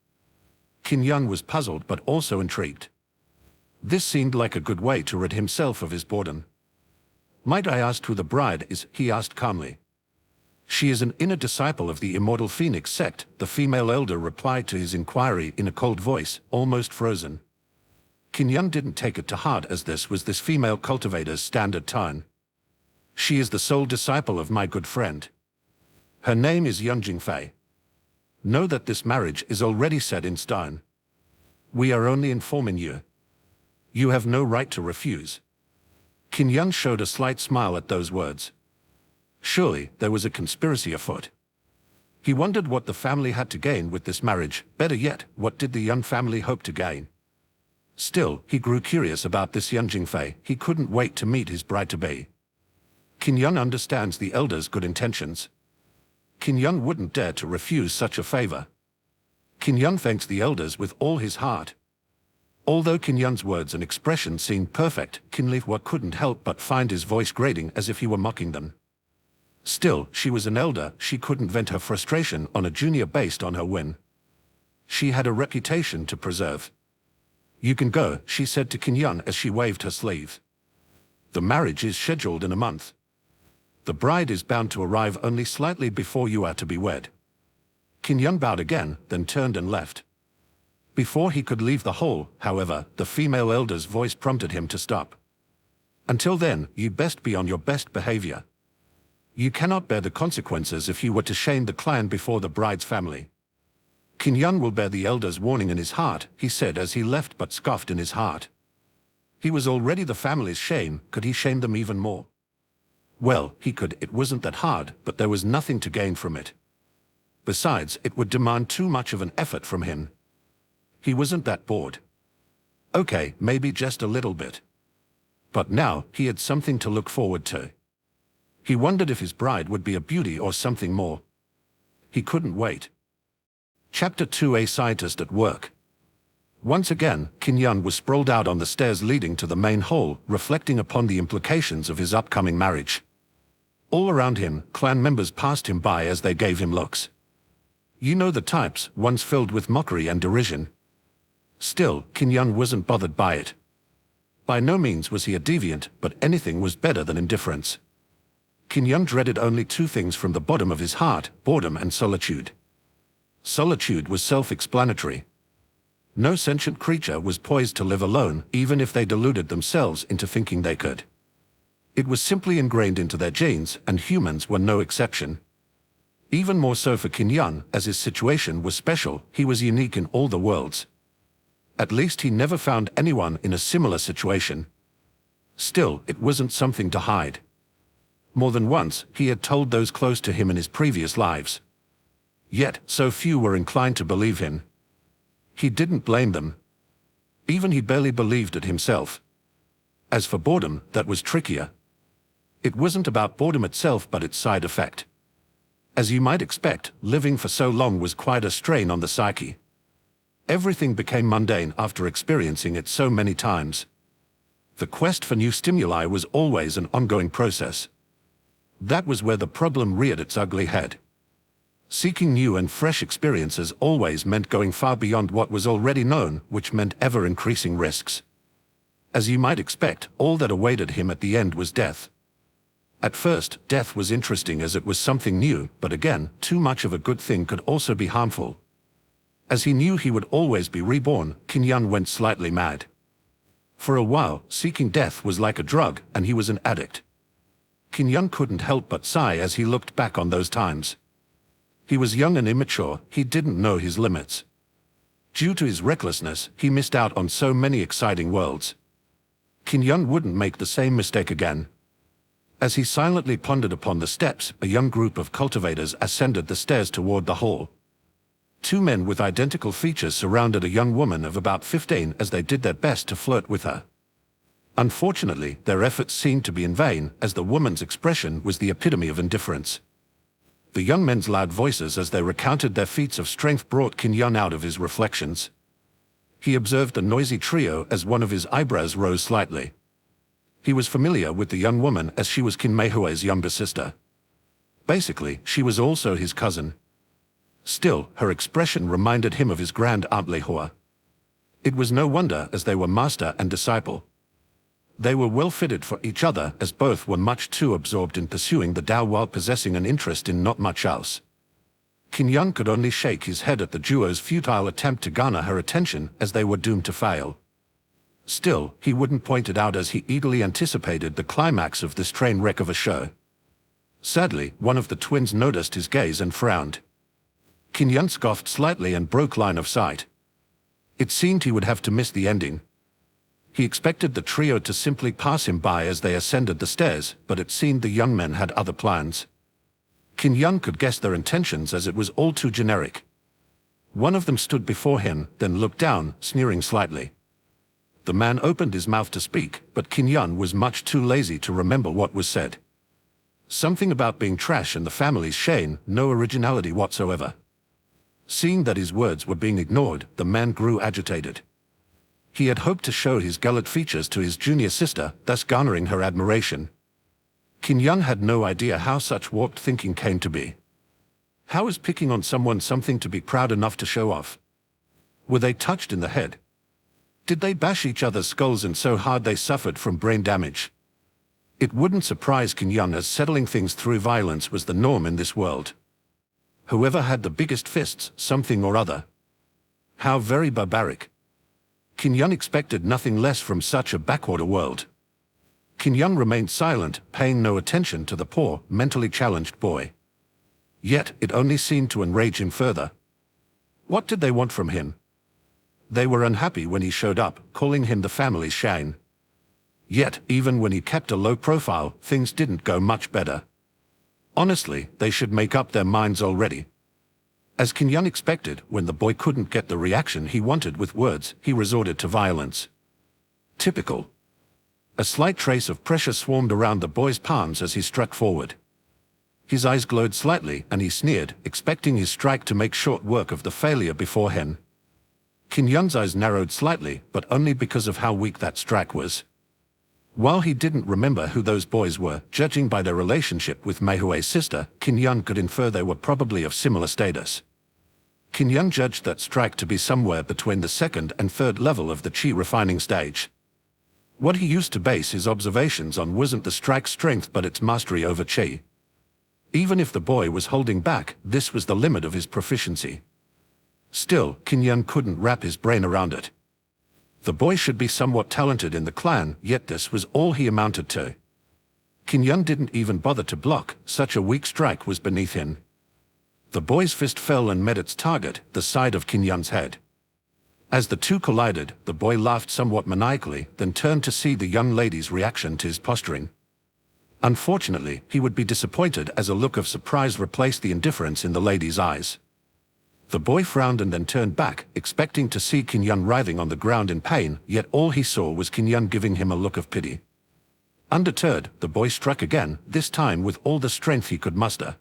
Qin Yun was puzzled but also intrigued. This seemed like a good way to rid himself of his boredom. Might I ask who the bride is? He asked calmly. She is an inner disciple of the Immortal Phoenix sect, the female elder replied to his inquiry in a cold voice, almost frozen. Qin Yun didn't take it to heart as this was this female cultivator's standard tone. She is the sole disciple of my good friend. Her name is Yun Jingfei. Know that this marriage is already set in stone. We are only informing you. You have no right to refuse. Qin Yun showed a slight smile at those words. Surely, there was a conspiracy afoot. He wondered what the family had to gain with this marriage, better yet, what did the Yun family hope to gain? Still, he grew curious about this Yun Jingfei. He couldn't wait to meet his bride-to-be. Qin Yun understands the elder's good intentions. Qin Yun wouldn't dare to refuse such a favor. Qin Yun thanks the elders with all his heart. Although Qin Yun's words and expression seemed perfect, Qin Lihuo couldn't help but find his voice grating as if he were mocking them. Still, she was an elder, she couldn't vent her frustration on a junior based on her win. She had a reputation to preserve. You can go, she said to Qin Yun as she waved her sleeve. The marriage is scheduled in a month. The bride is bound to arrive only slightly before you are to be wed. Qin Yun bowed again, then turned and left. Before he could leave the hall, however, the female elder's voice prompted him to stop. Until then, you'd best be on your best behavior. You cannot bear the consequences if you were to shame the clan before the bride's family. Qin Yun will bear the elder's warning in his heart, he said as he left but scoffed in his heart. He was already the family's shame, could he shame them even more? Well, he could, it wasn't that hard, but there was nothing to gain from it. Besides, it would demand too much of an effort from him. He wasn't that bored. Okay, maybe just a little bit. But now, he had something to look forward to. He wondered if his bride would be a beauty or something more. He couldn't wait. Chapter 2: A Scientist at Work. Once again, Qin Yun was sprawled out on the stairs leading to the main hall, reflecting upon the implications of his upcoming marriage. All around him, clan members passed him by as they gave him looks. You know the types, ones filled with mockery and derision. Still, Qin Yun wasn't bothered by it. By no means was he a deviant, but anything was better than indifference. Qin Yun dreaded only two things from the bottom of his heart, boredom and solitude. Solitude was self-explanatory. No sentient creature was poised to live alone, even if they deluded themselves into thinking they could. It was simply ingrained into their genes, and humans were no exception. Even more so for Qin Yun, as his situation was special, he was unique in all the worlds. At least he never found anyone in a similar situation. Still, it wasn't something to hide. More than once, he had told those close to him in his previous lives. Yet, so few were inclined to believe him. He didn't blame them. Even he barely believed it himself. As for boredom, that was trickier. It wasn't about boredom itself but its side effect. As you might expect, living for so long was quite a strain on the psyche. Everything became mundane after experiencing it so many times. The quest for new stimuli was always an ongoing process. That was where the problem reared its ugly head. Seeking new and fresh experiences always meant going far beyond what was already known, which meant ever-increasing risks. As you might expect, all that awaited him at the end was death. At first, death was interesting as it was something new, but again, too much of a good thing could also be harmful. As he knew he would always be reborn, Qin Yun went slightly mad. For a while, seeking death was like a drug, and he was an addict. Qin Yun couldn't help but sigh as he looked back on those times. He was young and immature, he didn't know his limits. Due to his recklessness, he missed out on so many exciting worlds. Qin Yun wouldn't make the same mistake again. As he silently pondered upon the steps, a young group of cultivators ascended the stairs toward the hall. Two men with identical features surrounded a young woman of about 15 as they did their best to flirt with her. Unfortunately, their efforts seemed to be in vain, as the woman's expression was the epitome of indifference. The young men's loud voices as they recounted their feats of strength brought Qin Yun out of his reflections. He observed the noisy trio as one of his eyebrows rose slightly. He was familiar with the young woman as she was Qin Meihui's younger sister. Basically, she was also his cousin. Still, her expression reminded him of his grand aunt Leihua. It was no wonder, as they were master and disciple. They were well fitted for each other, as both were much too absorbed in pursuing the Tao while possessing an interest in not much else. Qin Yun could only shake his head at the duo's futile attempt to garner her attention, as they were doomed to fail. Still, he wouldn't point it out as he eagerly anticipated the climax of this train wreck of a show. Sadly, one of the twins noticed his gaze and frowned. Qin Yun scoffed slightly and broke line of sight. It seemed he would have to miss the ending. He expected the trio to simply pass him by as they ascended the stairs, but it seemed the young men had other plans. Qin Yun could guess their intentions as it was all too generic. One of them stood before him, then looked down, sneering slightly. The man opened his mouth to speak, but Qin Yun was much too lazy to remember what was said. Something about being trash and the family's shame, no originality whatsoever. Seeing that his words were being ignored, the man grew agitated. He had hoped to show his gallant features to his junior sister, thus garnering her admiration. Qin Yun had no idea how such warped thinking came to be. How is picking on someone something to be proud enough to show off? Were they touched in the head? Did they bash each other's skulls in so hard they suffered from brain damage? It wouldn't surprise Qin Yun, as settling things through violence was the norm in this world. Whoever had the biggest fists, something or other. How very barbaric. Qin Yun expected nothing less from such a backwater world. Qin Yun remained silent, paying no attention to the poor, mentally challenged boy. Yet, it only seemed to enrage him further. What did they want from him? They were unhappy when he showed up, calling him the family's shame. Yet, even when he kept a low profile, things didn't go much better. Honestly, they should make up their minds already. As Qin Yun expected, when the boy couldn't get the reaction he wanted with words, he resorted to violence. Typical. A slight trace of pressure swarmed around the boy's palms as he struck forward. His eyes glowed slightly, and he sneered, expecting his strike to make short work of the failure before him. Qin Yun's eyes narrowed slightly, but only because of how weak that strike was. While he didn't remember who those boys were, judging by their relationship with Meihui's sister, Qin Yun could infer they were probably of similar status. Qin Yun judged that strike to be somewhere between the second and third level of the Qi refining stage. What he used to base his observations on wasn't the strike's strength but its mastery over Qi. Even if the boy was holding back, this was the limit of his proficiency. Still, Qin Yun couldn't wrap his brain around it. The boy should be somewhat talented in the clan, yet this was all he amounted to. Qin Yun didn't even bother to block, such a weak strike was beneath him. The boy's fist fell and met its target, the side of Qin Yun's head. As the two collided, the boy laughed somewhat maniacally, then turned to see the young lady's reaction to his posturing. Unfortunately, he would be disappointed as a look of surprise replaced the indifference in the lady's eyes. The boy frowned and then turned back, expecting to see Qin Yun writhing on the ground in pain, yet all he saw was Qin Yun giving him a look of pity. Undeterred, the boy struck again, this time with all the strength he could muster.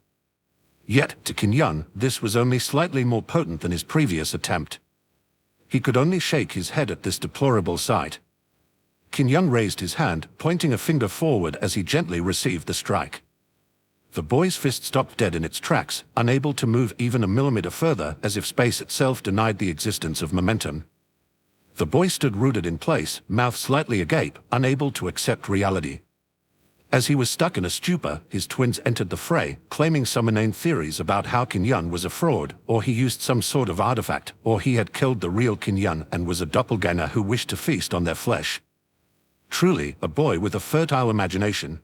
Yet, to Qin Yun, this was only slightly more potent than his previous attempt. He could only shake his head at this deplorable sight. Qin Yun raised his hand, pointing a finger forward as he gently received the strike. The boy's fist stopped dead in its tracks, unable to move even a millimeter further, as if space itself denied the existence of momentum. The boy stood rooted in place, mouth slightly agape, unable to accept reality. As he was stuck in a stupor, his twins entered the fray, claiming some inane theories about how Qin Yun was a fraud, or he used some sort of artifact, or he had killed the real Qin Yun and was a doppelganger who wished to feast on their flesh. Truly, a boy with a fertile imagination.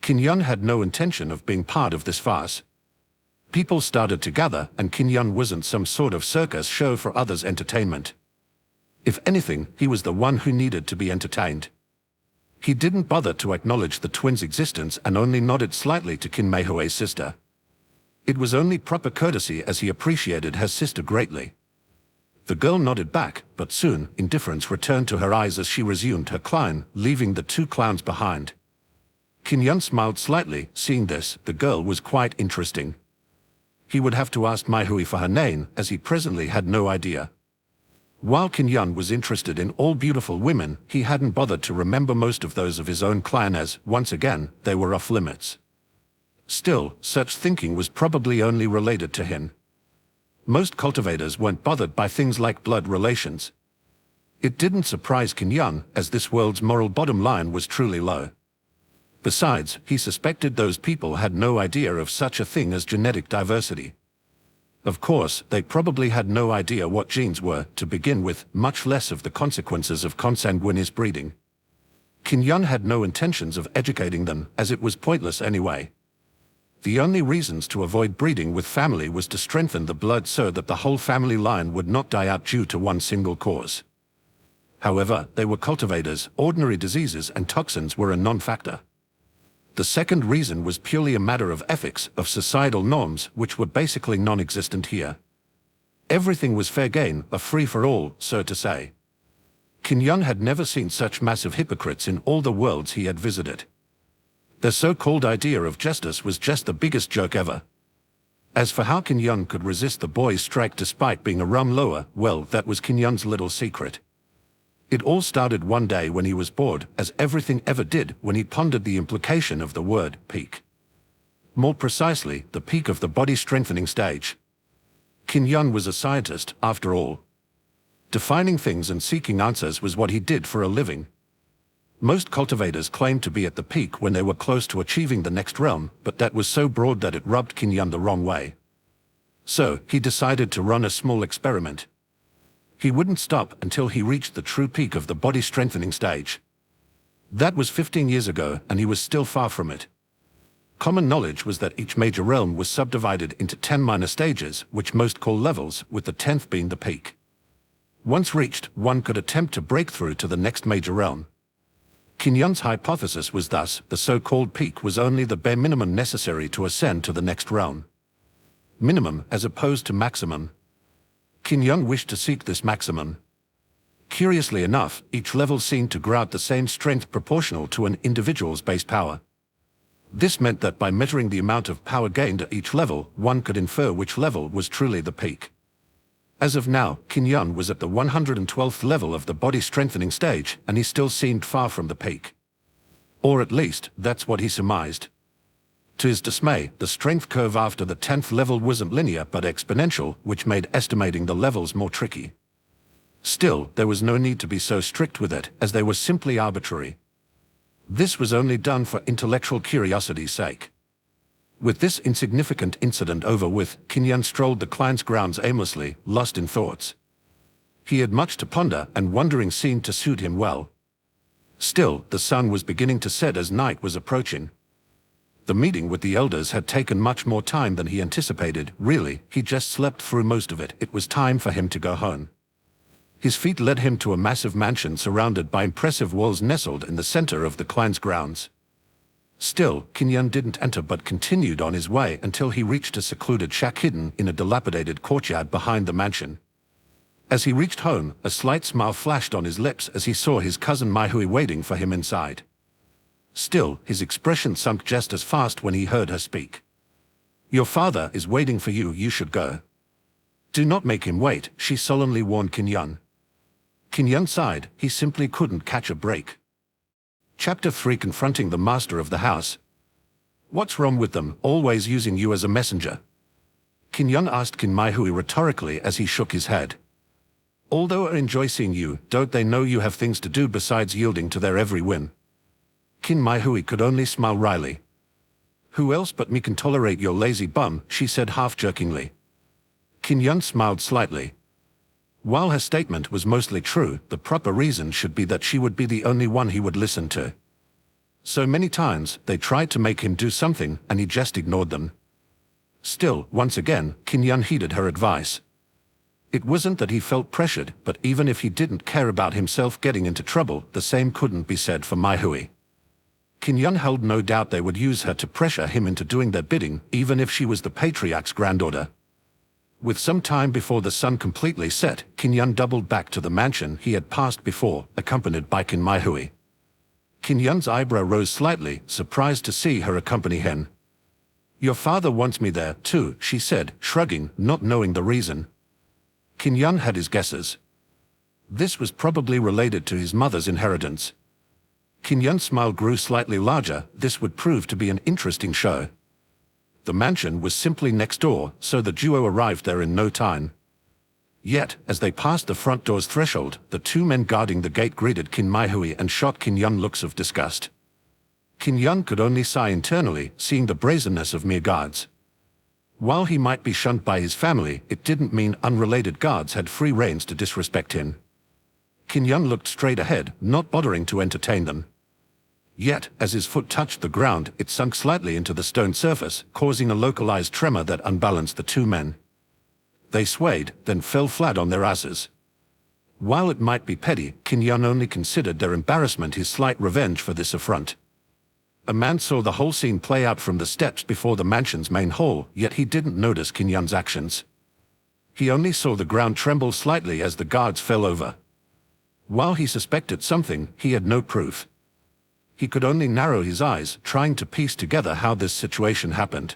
Qin Yun had no intention of being part of this farce. People started to gather, and Qin Yun wasn't some sort of circus show for others' entertainment. If anything, he was the one who needed to be entertained. He didn't bother to acknowledge the twins' existence and only nodded slightly to Qin Meihui's sister. It was only proper courtesy, as he appreciated her sister greatly. The girl nodded back, but soon, indifference returned to her eyes as she resumed her climb, leaving the two clowns behind. Qin Yun smiled slightly, seeing this. The girl was quite interesting. He would have to ask Meihui for her name, as he presently had no idea. While Qin Yun was interested in all beautiful women, he hadn't bothered to remember most of those of his own clan, as, once again, they were off limits. Still, such thinking was probably only related to him. Most cultivators weren't bothered by things like blood relations. It didn't surprise Qin Yun, as this world's moral bottom line was truly low. Besides, he suspected those people had no idea of such a thing as genetic diversity. Of course, they probably had no idea what genes were, to begin with, much less of the consequences of consanguineous breeding. Qin Yun had no intentions of educating them, as it was pointless anyway. The only reasons to avoid breeding with family was to strengthen the blood so that the whole family line would not die out due to one single cause. However, they were cultivators, ordinary diseases and toxins were a non-factor. The second reason was purely a matter of ethics, of societal norms, which were basically non-existent here. Everything was fair game, a free-for-all, so to say. Qin Yun had never seen such massive hypocrites in all the worlds he had visited. Their so-called idea of justice was just the biggest joke ever. As for how Qin Yun could resist the boy's strike despite being a rung lower, well, that was Qin Yun's little secret. It all started one day when he was bored, as everything ever did, when he pondered the implication of the word peak. More precisely, the peak of the body strengthening stage. Qin Yun was a scientist, after all. Defining things and seeking answers was what he did for a living. Most cultivators claimed to be at the peak when they were close to achieving the next realm, but that was so broad that it rubbed Qin Yun the wrong way. So, he decided to run a small experiment. He wouldn't stop until he reached the true peak of the body strengthening stage. That was 15 years ago, and he was still far from it. Common knowledge was that each major realm was subdivided into 10 minor stages, which most call levels, with the 10th being the peak. Once reached, one could attempt to break through to the next major realm. Qin Yun's hypothesis was thus, the so-called peak was only the bare minimum necessary to ascend to the next realm. Minimum as opposed to maximum. Qin Yun wished to seek this maximum. Curiously enough, each level seemed to grow out the same strength proportional to an individual's base power. This meant that by measuring the amount of power gained at each level, one could infer which level was truly the peak. As of now, Qin Yun was at the 112th level of the body strengthening stage, and he still seemed far from the peak. Or at least, that's what he surmised. To his dismay, the strength curve after the 10th level wasn't linear but exponential, which made estimating the levels more tricky. Still, there was no need to be so strict with it, as they were simply arbitrary. This was only done for intellectual curiosity's sake. With this insignificant incident over with, Qin Yun strolled the clan's grounds aimlessly, lost in thoughts. He had much to ponder, and wondering seemed to suit him well. Still, the sun was beginning to set as night was approaching. The meeting with the elders had taken much more time than he anticipated. Really, he just slept through most of it. It was time for him to go home. His feet led him to a massive mansion surrounded by impressive walls nestled in the center of the clan's grounds. Still, Qin Yun didn't enter but continued on his way until he reached a secluded shack hidden in a dilapidated courtyard behind the mansion. As he reached home, a slight smile flashed on his lips as he saw his cousin Meihui waiting for him inside. Still, his expression sunk just as fast when he heard her speak. "Your father is waiting for you, you should go." "Do not make him wait," she solemnly warned Qin Yun. Qin Yun sighed. He simply couldn't catch a break. Chapter 3: Confronting the Master of the House. What's wrong with them, always using you as a messenger? Qin Yun asked Qin Maihui rhetorically as he shook his head. Although I enjoy seeing you, don't they know you have things to do besides yielding to their every whim? Qin Maihui could only smile wryly. Who else but me can tolerate your lazy bum, she said half-jokingly. Qin Yun smiled slightly. While her statement was mostly true, the proper reason should be that she would be the only one he would listen to. So many times, they tried to make him do something, and he just ignored them. Still, once again, Qin Yun heeded her advice. It wasn't that he felt pressured, but even if he didn't care about himself getting into trouble, the same couldn't be said for Maihui. Qin Yun held no doubt they would use her to pressure him into doing their bidding, even if she was the patriarch's granddaughter. With some time before the sun completely set, Qin Yun doubled back to the mansion he had passed before, accompanied by Qin Maihui. Qin Yun's eyebrow rose slightly, surprised to see her accompany him. Your father wants me there, too, she said, shrugging, not knowing the reason. Qin Yun had his guesses. This was probably related to his mother's inheritance. Qin Yun's smile grew slightly larger. This would prove to be an interesting show. The mansion was simply next door, so the duo arrived there in no time. Yet, as they passed the front door's threshold, the two men guarding the gate greeted Qin Maihui and shot Qin Yun looks of disgust. Qin Yun could only sigh internally, seeing the brazenness of mere guards. While he might be shunned by his family, it didn't mean unrelated guards had free reins to disrespect him. Qin Yun looked straight ahead, not bothering to entertain them. Yet, as his foot touched the ground, it sunk slightly into the stone surface, causing a localized tremor that unbalanced the two men. They swayed, then fell flat on their asses. While it might be petty, Qin Yun only considered their embarrassment his slight revenge for this affront. A man saw the whole scene play out from the steps before the mansion's main hall, yet he didn't notice Qin Yun's actions. He only saw the ground tremble slightly as the guards fell over. While he suspected something, he had no proof. He could only narrow his eyes, trying to piece together how this situation happened.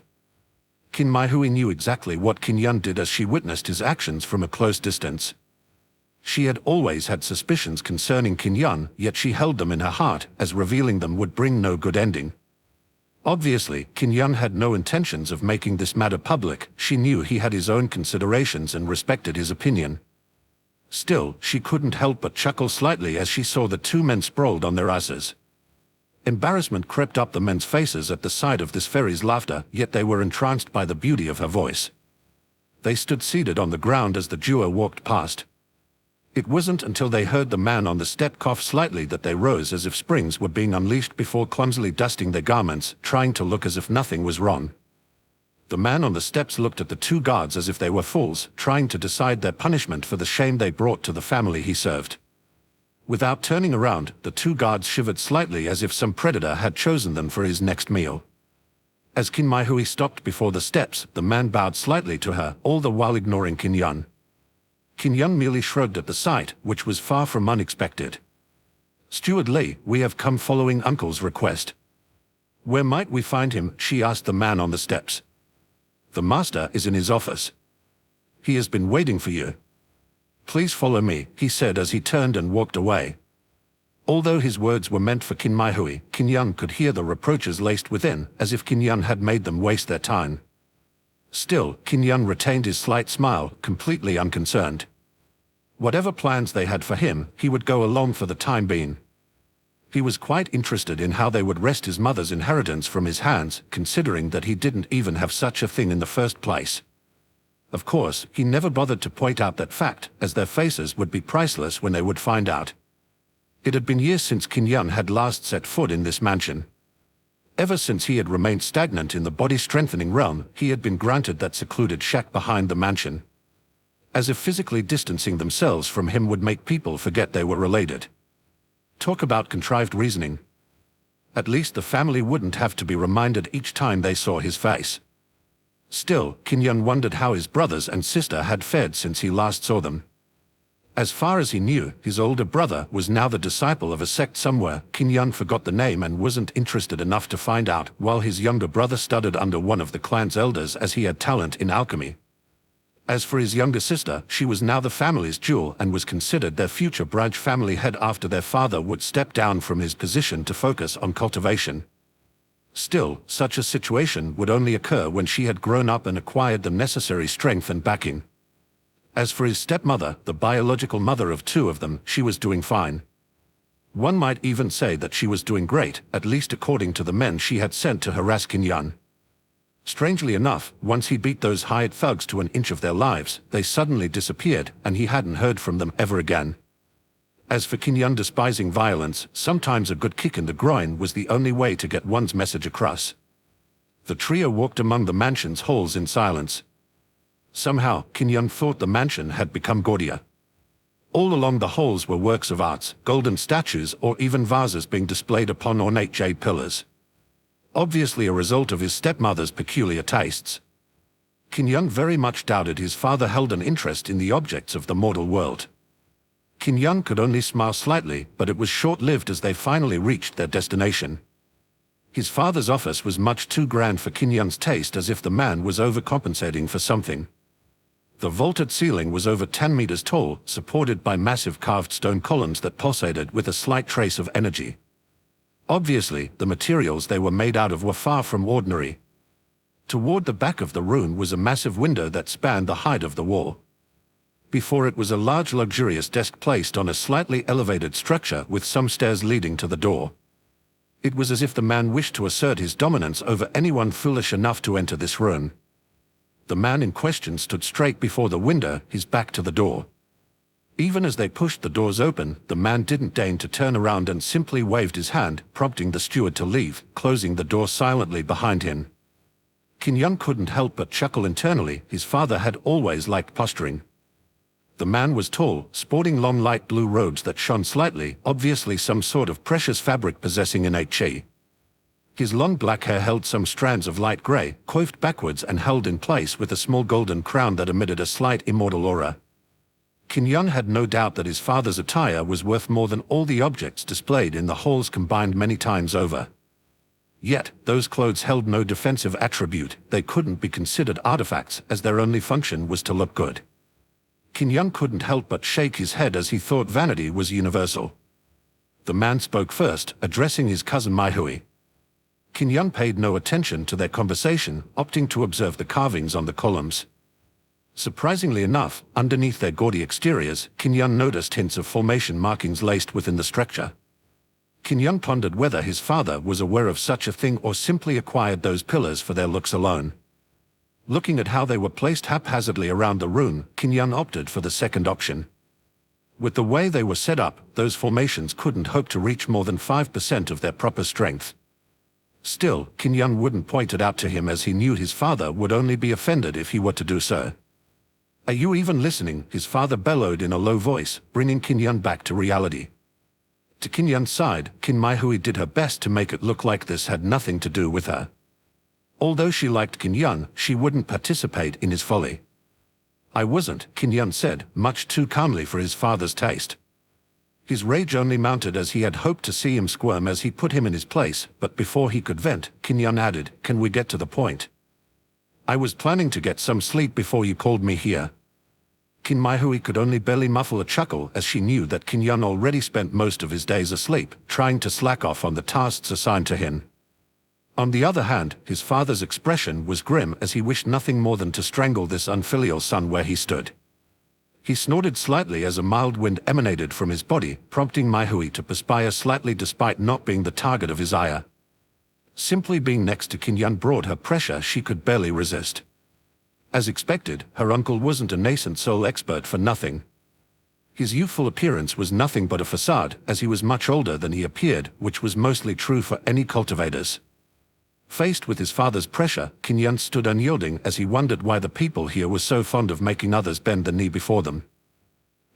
Qin Maihui knew exactly what Qin Yun did as she witnessed his actions from a close distance. She had always had suspicions concerning Qin Yun, yet she held them in her heart, as revealing them would bring no good ending. Obviously, Qin Yun had no intentions of making this matter public. She knew he had his own considerations and respected his opinion. Still, she couldn't help but chuckle slightly as she saw the two men sprawled on their asses. Embarrassment crept up the men's faces at the sight of this fairy's laughter, yet they were entranced by the beauty of her voice. They stood seated on the ground as the duo walked past. It wasn't until they heard the man on the step cough slightly that they rose as if springs were being unleashed before clumsily dusting their garments, trying to look as if nothing was wrong. The man on the steps looked at the two guards as if they were fools, trying to decide their punishment for the shame they brought to the family he served. Without turning around, the two guards shivered slightly as if some predator had chosen them for his next meal. As Qin Maihui stopped before the steps, the man bowed slightly to her, all the while ignoring Qin Yun. Qin Yun merely shrugged at the sight, which was far from unexpected. Steward Li, we have come following Uncle's request. Where might we find him? She asked the man on the steps. The master is in his office. He has been waiting for you. Please follow me, he said as he turned and walked away. Although his words were meant for Qin Maihui, Qin Yun could hear the reproaches laced within, as if Qin Yun had made them waste their time. Still, Qin Yun retained his slight smile, completely unconcerned. Whatever plans they had for him, he would go along for the time being. He was quite interested in how they would wrest his mother's inheritance from his hands, considering that he didn't even have such a thing in the first place. Of course, he never bothered to point out that fact, as their faces would be priceless when they would find out. It had been years since Qin Yun had last set foot in this mansion. Ever since he had remained stagnant in the body-strengthening realm, he had been granted that secluded shack behind the mansion. As if physically distancing themselves from him would make people forget they were related. Talk about contrived reasoning. At least the family wouldn't have to be reminded each time they saw his face. Still, Qin Yun wondered how his brothers and sister had fared since he last saw them. As far as he knew, his older brother was now the disciple of a sect somewhere. Qin Yun forgot the name and wasn't interested enough to find out, while his younger brother studied under one of the clan's elders as he had talent in alchemy. As for his younger sister, she was now the family's jewel and was considered their future branch family head after their father would step down from his position to focus on cultivation. Still, such a situation would only occur when she had grown up and acquired the necessary strength and backing. As for his stepmother, the biological mother of two of them, she was doing fine. One might even say that she was doing great, at least according to the men she had sent to harass Qin Yun. Strangely enough, once he beat those hired thugs to an inch of their lives, they suddenly disappeared, and he hadn't heard from them ever again. As for Qin Yun despising violence, sometimes a good kick in the groin was the only way to get one's message across. The trio walked among the mansion's halls in silence. Somehow, Qin Yun thought the mansion had become gaudier. All along the halls were works of arts, golden statues or even vases being displayed upon ornate jade pillars. Obviously a result of his stepmother's peculiar tastes. Qin Yun very much doubted his father held an interest in the objects of the mortal world. Qin Yun could only smile slightly, but it was short-lived as they finally reached their destination. His father's office was much too grand for Qin Yun's taste, as if the man was overcompensating for something. The vaulted ceiling was over 10 meters tall, supported by massive carved stone columns that pulsated with a slight trace of energy. Obviously, the materials they were made out of were far from ordinary. Toward the back of the room was a massive window that spanned the height of the wall. Before it was a large luxurious desk placed on a slightly elevated structure with some stairs leading to the door. It was as if the man wished to assert his dominance over anyone foolish enough to enter this room. The man in question stood straight before the window, his back to the door. Even as they pushed the doors open, the man didn't deign to turn around and simply waved his hand, prompting the steward to leave, closing the door silently behind him. Qin Yun couldn't help but chuckle internally. His father had always liked posturing. The man was tall, sporting long light blue robes that shone slightly, obviously some sort of precious fabric possessing innate qi. His long black hair held some strands of light gray, coiffed backwards and held in place with a small golden crown that emitted a slight immortal aura. Qin Yun had no doubt that his father's attire was worth more than all the objects displayed in the halls combined many times over. Yet, those clothes held no defensive attribute. They couldn't be considered artifacts, as their only function was to look good. Qin Yun couldn't help but shake his head as he thought vanity was universal. The man spoke first, addressing his cousin Maihui. Qin Yun paid no attention to their conversation, opting to observe the carvings on the columns. Surprisingly enough, underneath their gaudy exteriors, Qin Yun noticed hints of formation markings laced within the structure. Qin Yun pondered whether his father was aware of such a thing or simply acquired those pillars for their looks alone. Looking at how they were placed haphazardly around the room, Qin Yun opted for the second option. With the way they were set up, those formations couldn't hope to reach more than 5% of their proper strength. Still, Qin Yun wouldn't point it out to him, as he knew his father would only be offended if he were to do so. "Are you even listening?" his father bellowed in a low voice, bringing Qin Yun back to reality. To Qin Yun's side, Qin Maihui did her best to make it look like this had nothing to do with her. Although she liked Qin Yun, she wouldn't participate in his folly. "I wasn't," Qin Yun said, much too calmly for his father's taste. His rage only mounted as he had hoped to see him squirm as he put him in his place, but before he could vent, Qin Yun added, "Can we get to the point? I was planning to get some sleep before you called me here." Qin Maihui could only barely muffle a chuckle, as she knew that Qin Yun already spent most of his days asleep, trying to slack off on the tasks assigned to him. On the other hand, his father's expression was grim, as he wished nothing more than to strangle this unfilial son where he stood. He snorted slightly as a mild wind emanated from his body, prompting Maihui to perspire slightly despite not being the target of his ire. Simply being next to Qin Yun brought her pressure she could barely resist. As expected, her uncle wasn't a nascent soul expert for nothing. His youthful appearance was nothing but a facade, as he was much older than he appeared, which was mostly true for any cultivators. Faced with his father's pressure, Qin Yun stood unyielding as he wondered why the people here were so fond of making others bend the knee before them.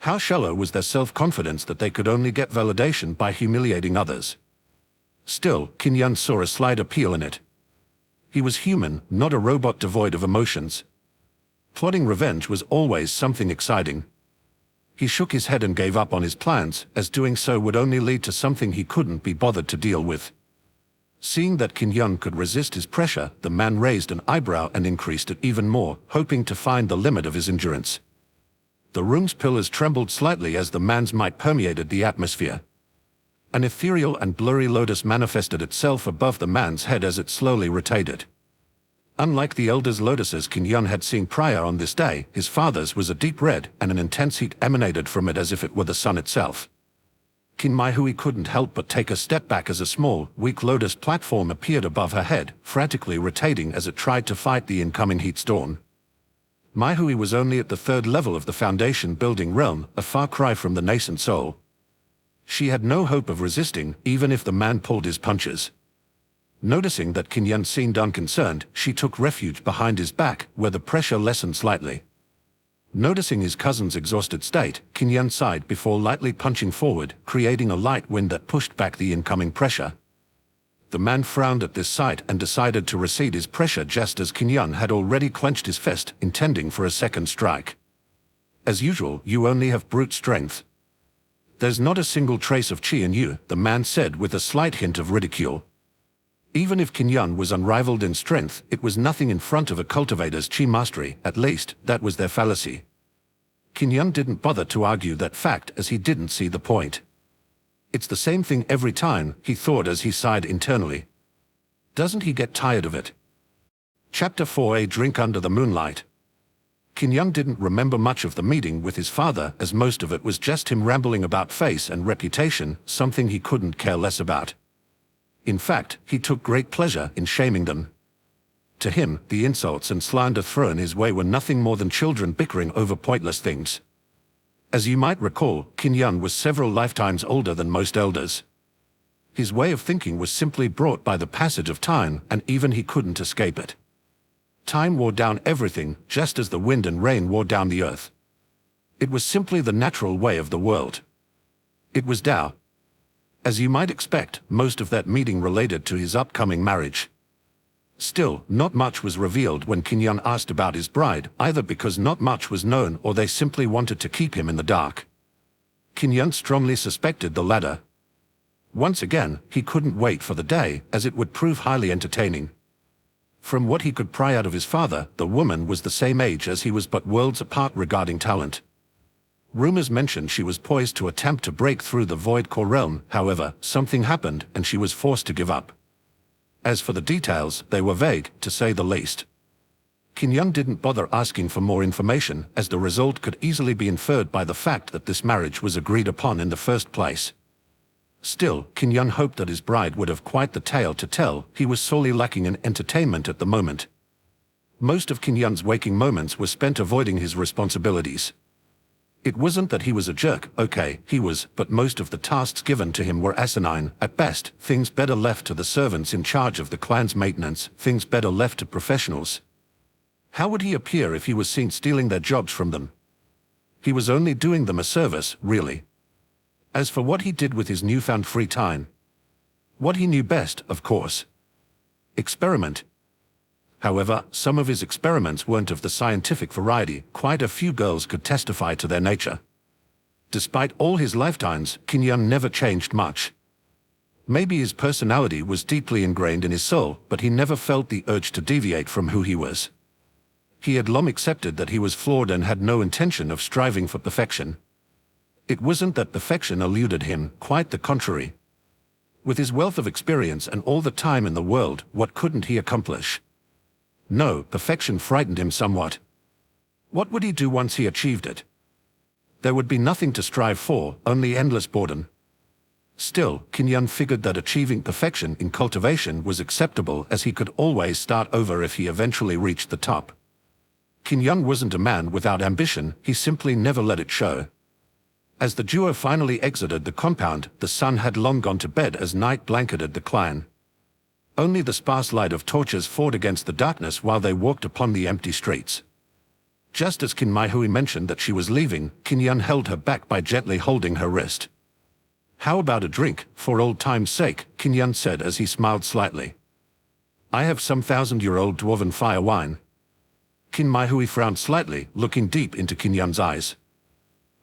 How shallow was their self-confidence that they could only get validation by humiliating others? Still, Qin Yun saw a slight appeal in it. He was human, not a robot devoid of emotions. Plotting revenge was always something exciting. He shook his head and gave up on his plans, as doing so would only lead to something he couldn't be bothered to deal with. Seeing that Qin Yun could resist his pressure, the man raised an eyebrow and increased it even more, hoping to find the limit of his endurance. The room's pillars trembled slightly as the man's might permeated the atmosphere. An ethereal and blurry lotus manifested itself above the man's head as it slowly rotated. Unlike the elder's lotuses Qin Yun had seen prior on this day, his father's was a deep red, and an intense heat emanated from it as if it were the sun itself. Qin Maihui couldn't help but take a step back as a small, weak lotus platform appeared above her head, frantically rotating as it tried to fight the incoming heat storm. Maihui was only at the 3rd level of the foundation building realm, a far cry from the nascent soul. She had no hope of resisting, even if the man pulled his punches. Noticing that Qin Yun seemed unconcerned, she took refuge behind his back, where the pressure lessened slightly. Noticing his cousin's exhausted state, Qin Yun sighed before lightly punching forward, creating a light wind that pushed back the incoming pressure. The man frowned at this sight and decided to recede his pressure just as Qin Yun had already clenched his fist, intending for a second strike. As usual, you only have brute strength. There's not a single trace of Qi in you, the man said with a slight hint of ridicule. Even if Qin Yun was unrivaled in strength, it was nothing in front of a cultivator's Qi mastery, at least, that was their fallacy. Qin Yun didn't bother to argue that fact as he didn't see the point. It's the same thing every time, he thought as he sighed internally. Doesn't he get tired of it? Chapter 4: A Drink Under the Moonlight. Qin Yun didn't remember much of the meeting with his father, as most of it was just him rambling about face and reputation, something he couldn't care less about. In fact, he took great pleasure in shaming them. To him, the insults and slander thrown his way were nothing more than children bickering over pointless things. As you might recall, Qin Yun was several lifetimes older than most elders. His way of thinking was simply brought by the passage of time, and even he couldn't escape it. Time wore down everything, just as the wind and rain wore down the earth. It was simply the natural way of the world. It was Tao. As you might expect, most of that meeting related to his upcoming marriage. Still, not much was revealed when Qin Yun asked about his bride, either because not much was known or they simply wanted to keep him in the dark. Qin Yun strongly suspected the latter. Once again, he couldn't wait for the day, as it would prove highly entertaining. From what he could pry out of his father, the woman was the same age as he was but worlds apart regarding talent. Rumors mentioned she was poised to attempt to break through the Void Core realm, however, something happened and she was forced to give up. As for the details, they were vague, to say the least. Qin Yun didn't bother asking for more information, as the result could easily be inferred by the fact that this marriage was agreed upon in the first place. Still, Qin Yun hoped that his bride would have quite the tale to tell. He was sorely lacking in entertainment at the moment. Most of Qin Yun's waking moments were spent avoiding his responsibilities. It wasn't that he was a jerk, okay, he was, but most of the tasks given to him were asinine, at best, things better left to the servants in charge of the clan's maintenance, things better left to professionals. How would he appear if he was seen stealing their jobs from them? He was only doing them a service, really. As for what he did with his newfound free time, what he knew best, of course. Experiment. However, some of his experiments weren't of the scientific variety. Quite a few girls could testify to their nature. Despite all his lifetimes, Qin Yun never changed much. Maybe his personality was deeply ingrained in his soul, but he never felt the urge to deviate from who he was. He had long accepted that he was flawed and had no intention of striving for perfection. It wasn't that perfection eluded him, quite the contrary. With his wealth of experience and all the time in the world, what couldn't he accomplish? No, perfection frightened him somewhat. What would he do once he achieved it? There would be nothing to strive for, only endless boredom. Still, Qin Yun figured that achieving perfection in cultivation was acceptable, as he could always start over if he eventually reached the top. Qin Yun wasn't a man without ambition, he simply never let it show. As the duo finally exited the compound, the sun had long gone to bed as night blanketed the clan. Only the sparse light of torches fought against the darkness while they walked upon the empty streets. Just as Qin Maihui mentioned that she was leaving, Qin Yun held her back by gently holding her wrist. "How about a drink, for old time's sake?" Qin Yun said as he smiled slightly. "I have some 1,000-year-old dwarven fire wine." Qin Maihui frowned slightly, looking deep into Qin Yun's eyes.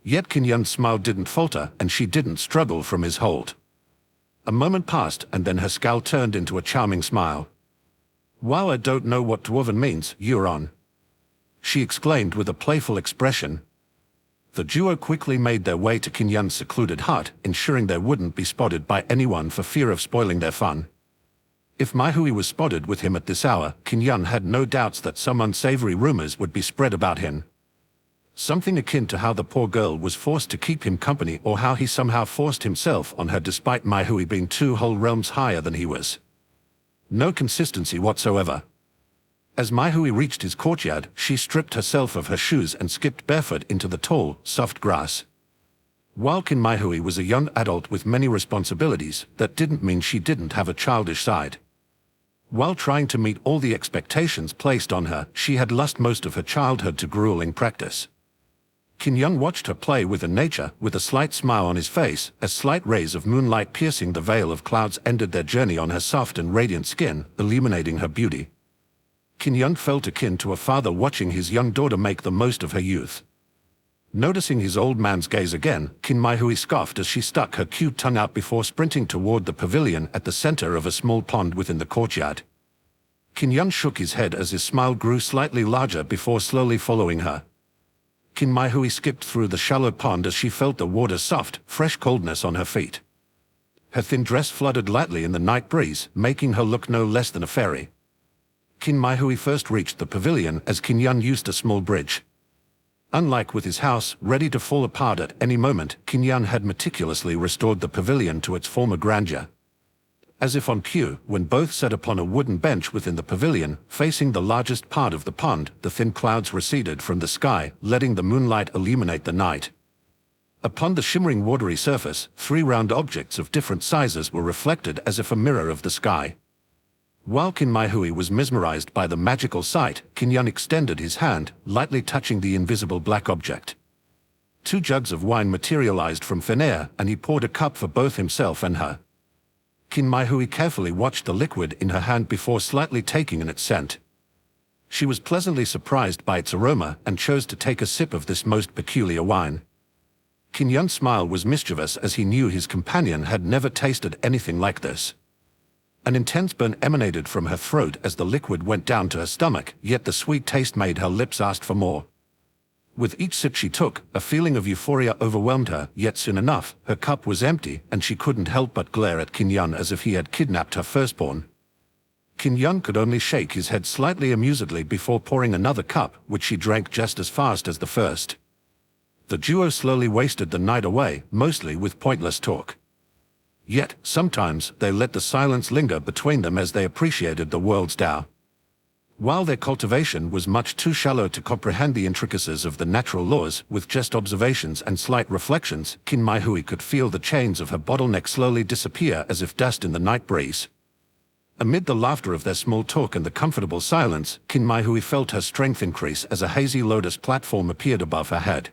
Yet Qin Yun's smile didn't falter, and she didn't struggle from his hold. A moment passed, and then her scowl turned into a charming smile. "While I don't know what dwarven means, you're on," she exclaimed with a playful expression. The duo quickly made their way to Qin Yun's secluded hut, ensuring they wouldn't be spotted by anyone for fear of spoiling their fun. If Maihui was spotted with him at this hour, Qin Yun had no doubts that some unsavory rumors would be spread about him. Something akin to how the poor girl was forced to keep him company, or how he somehow forced himself on her despite Maihui being 2 whole realms higher than he was. No consistency whatsoever. As Maihui reached his courtyard, she stripped herself of her shoes and skipped barefoot into the tall, soft grass. While Qin Maihui was a young adult with many responsibilities, that didn't mean she didn't have a childish side. While trying to meet all the expectations placed on her, she had lost most of her childhood to grueling practice. Qin Yun watched her play with nature, with a slight smile on his face, as slight rays of moonlight piercing the veil of clouds ended their journey on her soft and radiant skin, illuminating her beauty. Qin Yun felt akin to a father watching his young daughter make the most of her youth. Noticing his old man's gaze again, Qin Maihui scoffed as she stuck her cute tongue out before sprinting toward the pavilion at the center of a small pond within the courtyard. Qin Yun shook his head as his smile grew slightly larger before slowly following her. Qin Maihui skipped through the shallow pond as she felt the water's soft, fresh coldness on her feet. Her thin dress fluttered lightly in the night breeze, making her look no less than a fairy. Qin Maihui first reached the pavilion as Qin Yun used a small bridge. Unlike with his house, ready to fall apart at any moment, Qin Yun had meticulously restored the pavilion to its former grandeur. As if on cue, when both sat upon a wooden bench within the pavilion, facing the largest part of the pond, the thin clouds receded from the sky, letting the moonlight illuminate the night. Upon the shimmering watery surface, 3 round objects of different sizes were reflected as if a mirror of the sky. While Qin Maihui was mesmerized by the magical sight, Qin Yun extended his hand, lightly touching the invisible black object. 2 jugs of wine materialized from thin air, and he poured a cup for both himself and her. Qin Maihui carefully watched the liquid in her hand before slightly taking in its scent. She was pleasantly surprised by its aroma and chose to take a sip of this most peculiar wine. Qin Yun's smile was mischievous as he knew his companion had never tasted anything like this. An intense burn emanated from her throat as the liquid went down to her stomach, yet the sweet taste made her lips ask for more. With each sip she took, a feeling of euphoria overwhelmed her, yet soon enough, her cup was empty, and she couldn't help but glare at Qin Yun as if he had kidnapped her firstborn. Qin Yun could only shake his head slightly amusedly before pouring another cup, which she drank just as fast as the first. The duo slowly wasted the night away, mostly with pointless talk. Yet, sometimes, they let the silence linger between them as they appreciated the world's Tao. While their cultivation was much too shallow to comprehend the intricacies of the natural laws, with just observations and slight reflections, Qin Maihui could feel the chains of her bottleneck slowly disappear as if dust in the night breeze. Amid the laughter of their small talk and the comfortable silence, Qin Maihui felt her strength increase as a hazy lotus platform appeared above her head.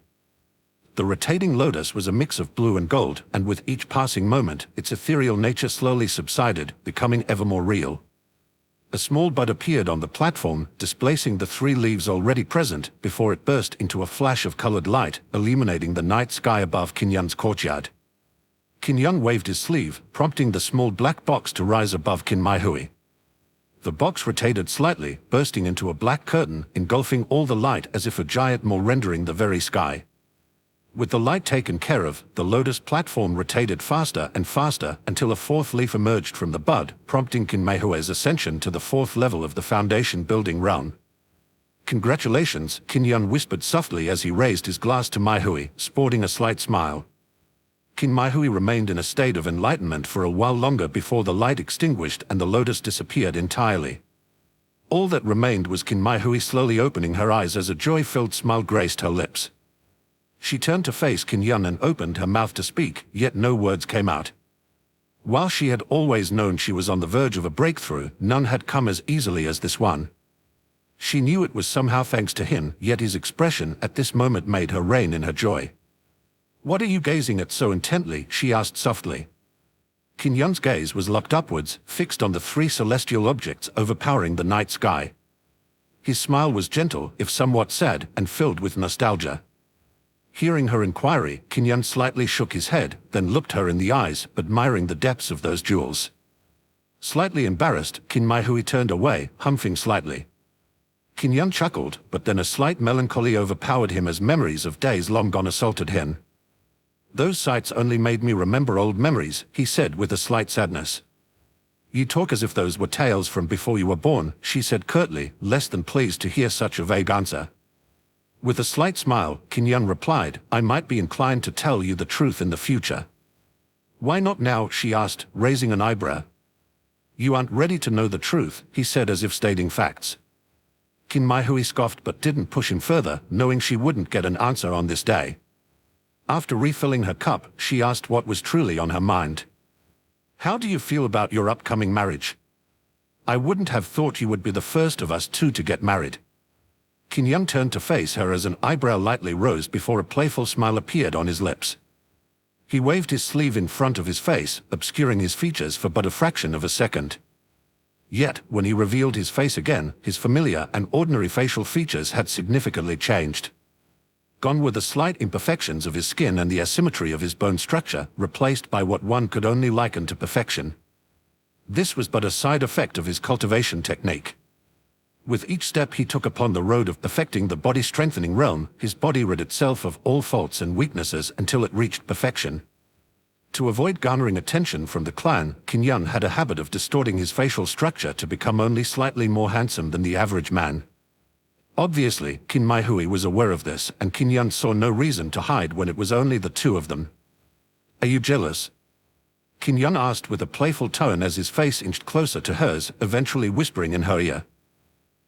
The rotating lotus was a mix of blue and gold, and with each passing moment, its ethereal nature slowly subsided, becoming ever more real. A small bud appeared on the platform, displacing the 3 leaves already present, before it burst into a flash of colored light, illuminating the night sky above Qin Yun's courtyard. Qin Yun waved his sleeve, prompting the small black box to rise above Qin Maihui. The box rotated slightly, bursting into a black curtain, engulfing all the light as if a giant maw rendering the very sky. With the light taken care of, the lotus platform rotated faster and faster until a 4th leaf emerged from the bud, prompting Qin Maihui's ascension to the 4th level of the foundation building realm. "Congratulations," Qin Yun whispered softly as he raised his glass to Maihui, sporting a slight smile. Qin Maihui remained in a state of enlightenment for a while longer before the light extinguished and the lotus disappeared entirely. All that remained was Qin Maihui slowly opening her eyes as a joy-filled smile graced her lips. She turned to face Qin Yun and opened her mouth to speak, yet no words came out. While she had always known she was on the verge of a breakthrough, none had come as easily as this one. She knew it was somehow thanks to him, yet his expression at this moment made her rein in her joy. "What are you gazing at so intently?" she asked softly. Qin Yun's gaze was locked upwards, fixed on the 3 celestial objects overpowering the night sky. His smile was gentle, if somewhat sad, and filled with nostalgia. Hearing her inquiry, Qin Yun slightly shook his head, then looked her in the eyes, admiring the depths of those jewels. Slightly embarrassed, Qin Maihui turned away, humping slightly. Qin Yun chuckled, but then a slight melancholy overpowered him as memories of days long gone assaulted him. "Those sights only made me remember old memories," he said with a slight sadness. "You talk as if those were tales from before you were born," she said curtly, less than pleased to hear such a vague answer. With a slight smile, Qin Yun replied, "I might be inclined to tell you the truth in the future." "Why not now?" she asked, raising an eyebrow. "You aren't ready to know the truth," he said as if stating facts. Qin Maihui scoffed but didn't push him further, knowing she wouldn't get an answer on this day. After refilling her cup, she asked what was truly on her mind. "How do you feel about your upcoming marriage? I wouldn't have thought you would be the first of us two to get married." Qin Yun turned to face her as an eyebrow lightly rose before a playful smile appeared on his lips. He waved his sleeve in front of his face, obscuring his features for but a fraction of a second. Yet, when he revealed his face again, his familiar and ordinary facial features had significantly changed. Gone were the slight imperfections of his skin and the asymmetry of his bone structure, replaced by what one could only liken to perfection. This was but a side effect of his cultivation technique. With each step he took upon the road of perfecting the body-strengthening realm, his body rid itself of all faults and weaknesses until it reached perfection. To avoid garnering attention from the clan, Qin Yun had a habit of distorting his facial structure to become only slightly more handsome than the average man. Obviously, Qin Maihui was aware of this, and Qin Yun saw no reason to hide when it was only the two of them. "Are you jealous?" Qin Yun asked with a playful tone as his face inched closer to hers, eventually whispering in her ear.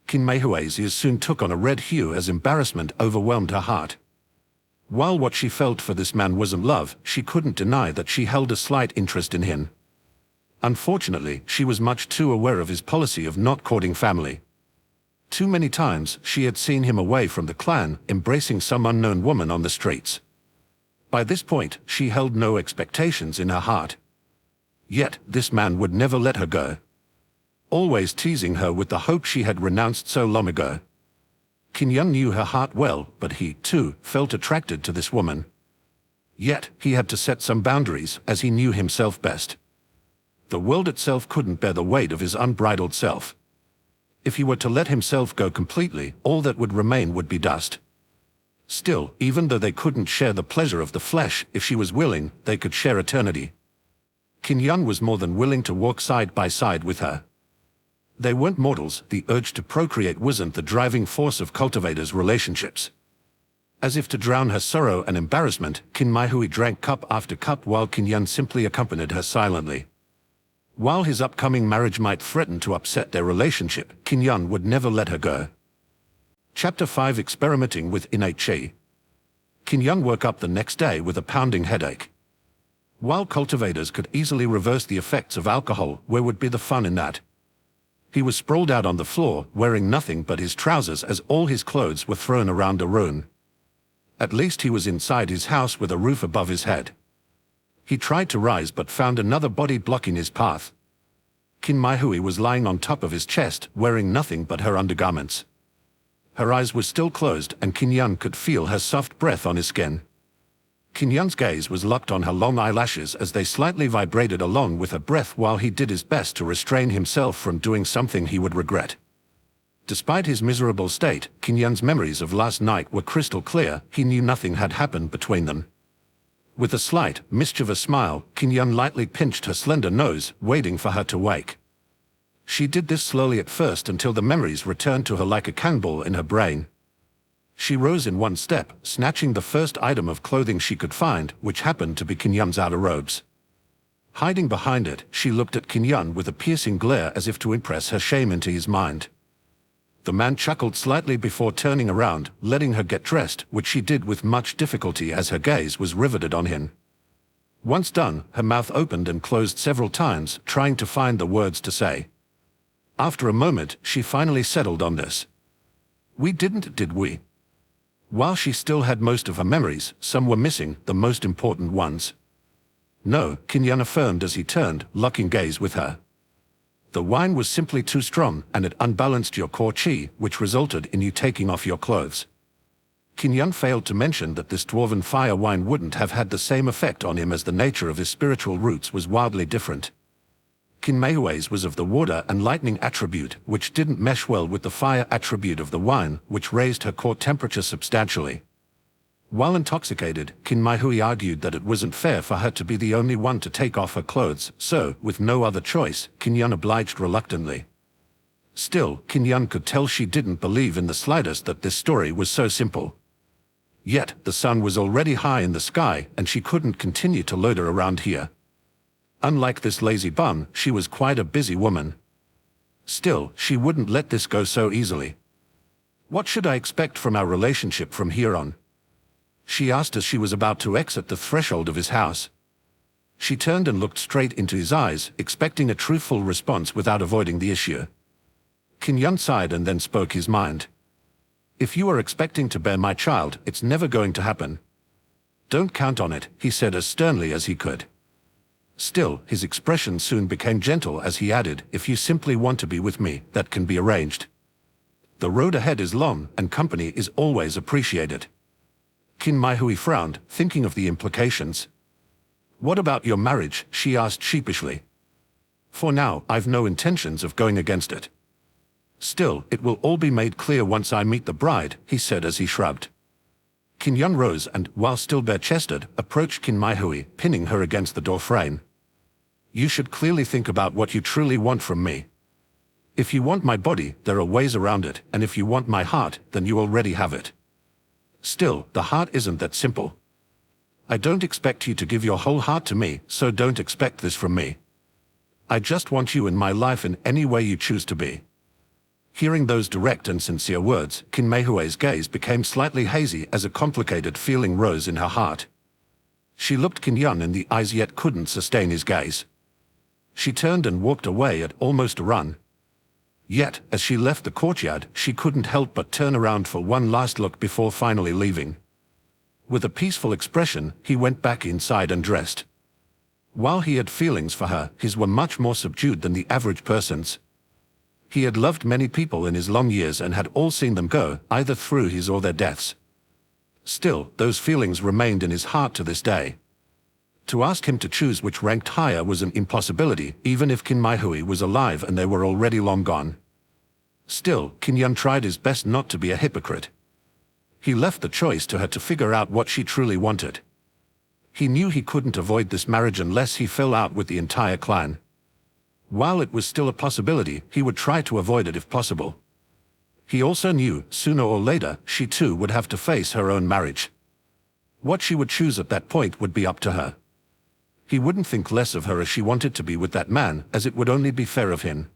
Qin Maihui's ears soon took on a red hue as embarrassment overwhelmed her heart. While what she felt for this man wasn't love, she couldn't deny that she held a slight interest in him. Unfortunately, she was much too aware of his policy of not courting family. Too many times she had seen him away from the clan, embracing some unknown woman on the streets. By this point, she held no expectations in her heart. Yet, this man would never let her go, always teasing her with the hope she had renounced so long ago. Qin Yun knew her heart well, but he, too, felt attracted to this woman. Yet, he had to set some boundaries, as he knew himself best. The world itself couldn't bear the weight of his unbridled self. If he were to let himself go completely, all that would remain would be dust. Still, even though they couldn't share the pleasure of the flesh, if she was willing, they could share eternity. Qin Yun was more than willing to walk side by side with her. They weren't mortals, the urge to procreate wasn't the driving force of cultivators' relationships. As if to drown her sorrow and embarrassment, Qin Maihui drank cup after cup while Qin Yun simply accompanied her silently. While his upcoming marriage might threaten to upset their relationship, Qin Yun would never let her go. Chapter 5: Experimenting with Innate Qi. Qin Yun woke up the next day with a pounding headache. While cultivators could easily reverse the effects of alcohol, where would be the fun in that? He was sprawled out on the floor, wearing nothing but his trousers as all his clothes were thrown around a room. At least he was inside his house with a roof above his head. He tried to rise but found another body blocking his path. Qin Maihui was lying on top of his chest, wearing nothing but her undergarments. Her eyes were still closed and Qin Yun could feel her soft breath on his skin. Qin Yun's gaze was locked on her long eyelashes as they slightly vibrated along with her breath while he did his best to restrain himself from doing something he would regret. Despite his miserable state, Qin Yun's memories of last night were crystal clear. He knew nothing had happened between them. With a slight, mischievous smile, Qin Yun lightly pinched her slender nose, waiting for her to wake. She did this slowly at first until the memories returned to her like a cannonball in her brain. She rose in one step, snatching the first item of clothing she could find, which happened to be Qin Yun's outer robes. Hiding behind it, she looked at Qin Yun with a piercing glare as if to impress her shame into his mind. The man chuckled slightly before turning around, letting her get dressed, which she did with much difficulty as her gaze was riveted on him. Once done, her mouth opened and closed several times, trying to find the words to say. After a moment, she finally settled on this. "We didn't, did we?" While she still had most of her memories, some were missing, the most important ones. "No," Qin Yun affirmed as he turned, locking gaze with her. "The wine was simply too strong, and it unbalanced your core qi, which resulted in you taking off your clothes." Qin Yun failed to mention that this dwarven fire wine wouldn't have had the same effect on him as the nature of his spiritual roots was wildly different. Qin Meihui's was of the water and lightning attribute, which didn't mesh well with the fire attribute of the wine, which raised her core temperature substantially. While intoxicated, Qin Meihui argued that it wasn't fair for her to be the only one to take off her clothes, so, with no other choice, Qin Yun obliged reluctantly. Still, Qin Yun could tell she didn't believe in the slightest that this story was so simple. Yet, the sun was already high in the sky, and she couldn't continue to loiter around here. Unlike this lazy bum, she was quite a busy woman. Still, she wouldn't let this go so easily. "What should I expect from our relationship from here on?" she asked as she was about to exit the threshold of his house. She turned and looked straight into his eyes, expecting a truthful response without avoiding the issue. Qin Yun sighed and then spoke his mind. "If you are expecting to bear my child, it's never going to happen. Don't count on it," he said as sternly as he could. Still, his expression soon became gentle as he added, "If you simply want to be with me, that can be arranged. The road ahead is long, and company is always appreciated." Qin Meihui frowned, thinking of the implications. "What about your marriage?" she asked sheepishly. "For now, I've no intentions of going against it. Still, it will all be made clear once I meet the bride," he said as he shrugged. Qin Yun rose and, while still bare-chested, approached Qin Meihui, pinning her against the door frame. "You should clearly think about what you truly want from me. If you want my body, there are ways around it, and if you want my heart, then you already have it. Still, the heart isn't that simple. I don't expect you to give your whole heart to me, so don't expect this from me. I just want you in my life in any way you choose to be." Hearing those direct and sincere words, Qin Meihui's gaze became slightly hazy as a complicated feeling rose in her heart. She looked Qin Yun in the eyes yet couldn't sustain his gaze. She turned and walked away at almost a run. Yet, as she left the courtyard, she couldn't help but turn around for one last look before finally leaving. With a peaceful expression, he went back inside and dressed. While he had feelings for her, his were much more subdued than the average person's. He had loved many people in his long years and had all seen them go, either through his or their deaths. Still, those feelings remained in his heart to this day. To ask him to choose which ranked higher was an impossibility, even if Qin Meihui was alive and they were already long gone. Still, Qin Yun tried his best not to be a hypocrite. He left the choice to her to figure out what she truly wanted. He knew he couldn't avoid this marriage unless he fell out with the entire clan. While it was still a possibility, he would try to avoid it if possible. He also knew, sooner or later, she too would have to face her own marriage. What she would choose at that point would be up to her. He wouldn't think less of her as she wanted to be with that man, as it would only be fair of him.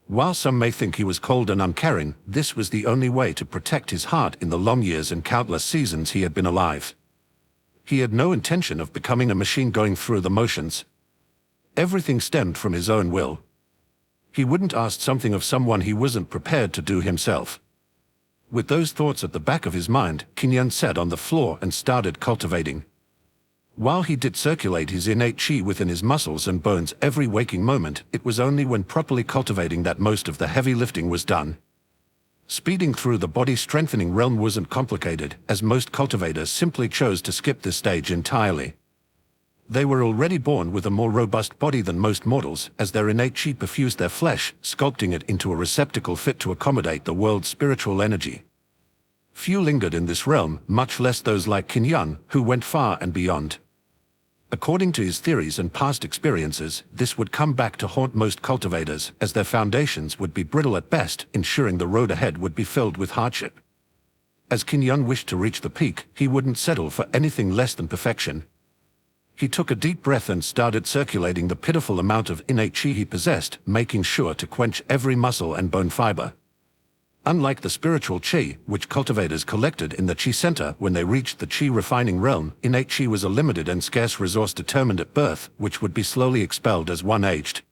While some may think he was cold and uncaring, this was the only way to protect his heart in the long years and countless seasons he had been alive. He had no intention of becoming a machine going through the motions. Everything stemmed from his own will. He wouldn't ask something of someone he wasn't prepared to do himself. With those thoughts at the back of his mind, Qin Yun sat on the floor and started cultivating. While he did circulate his innate Qi within his muscles and bones every waking moment, it was only when properly cultivating that most of the heavy lifting was done. Speeding through the body-strengthening realm wasn't complicated, as most cultivators simply chose to skip this stage entirely. They were already born with a more robust body than most mortals, as their innate Qi perfused their flesh, sculpting it into a receptacle fit to accommodate the world's spiritual energy. Few lingered in this realm, much less those like Qin Yun, who went far and beyond. According to his theories and past experiences, this would come back to haunt most cultivators, as their foundations would be brittle at best, ensuring the road ahead would be filled with hardship. As Qin Yun wished to reach the peak, he wouldn't settle for anything less than perfection. He took a deep breath and started circulating the pitiful amount of innate Qi he possessed, making sure to quench every muscle and bone fiber. Unlike the spiritual Qi, which cultivators collected in the Qi center when they reached the Qi refining realm, innate Qi was a limited and scarce resource determined at birth, which would be slowly expelled as one aged.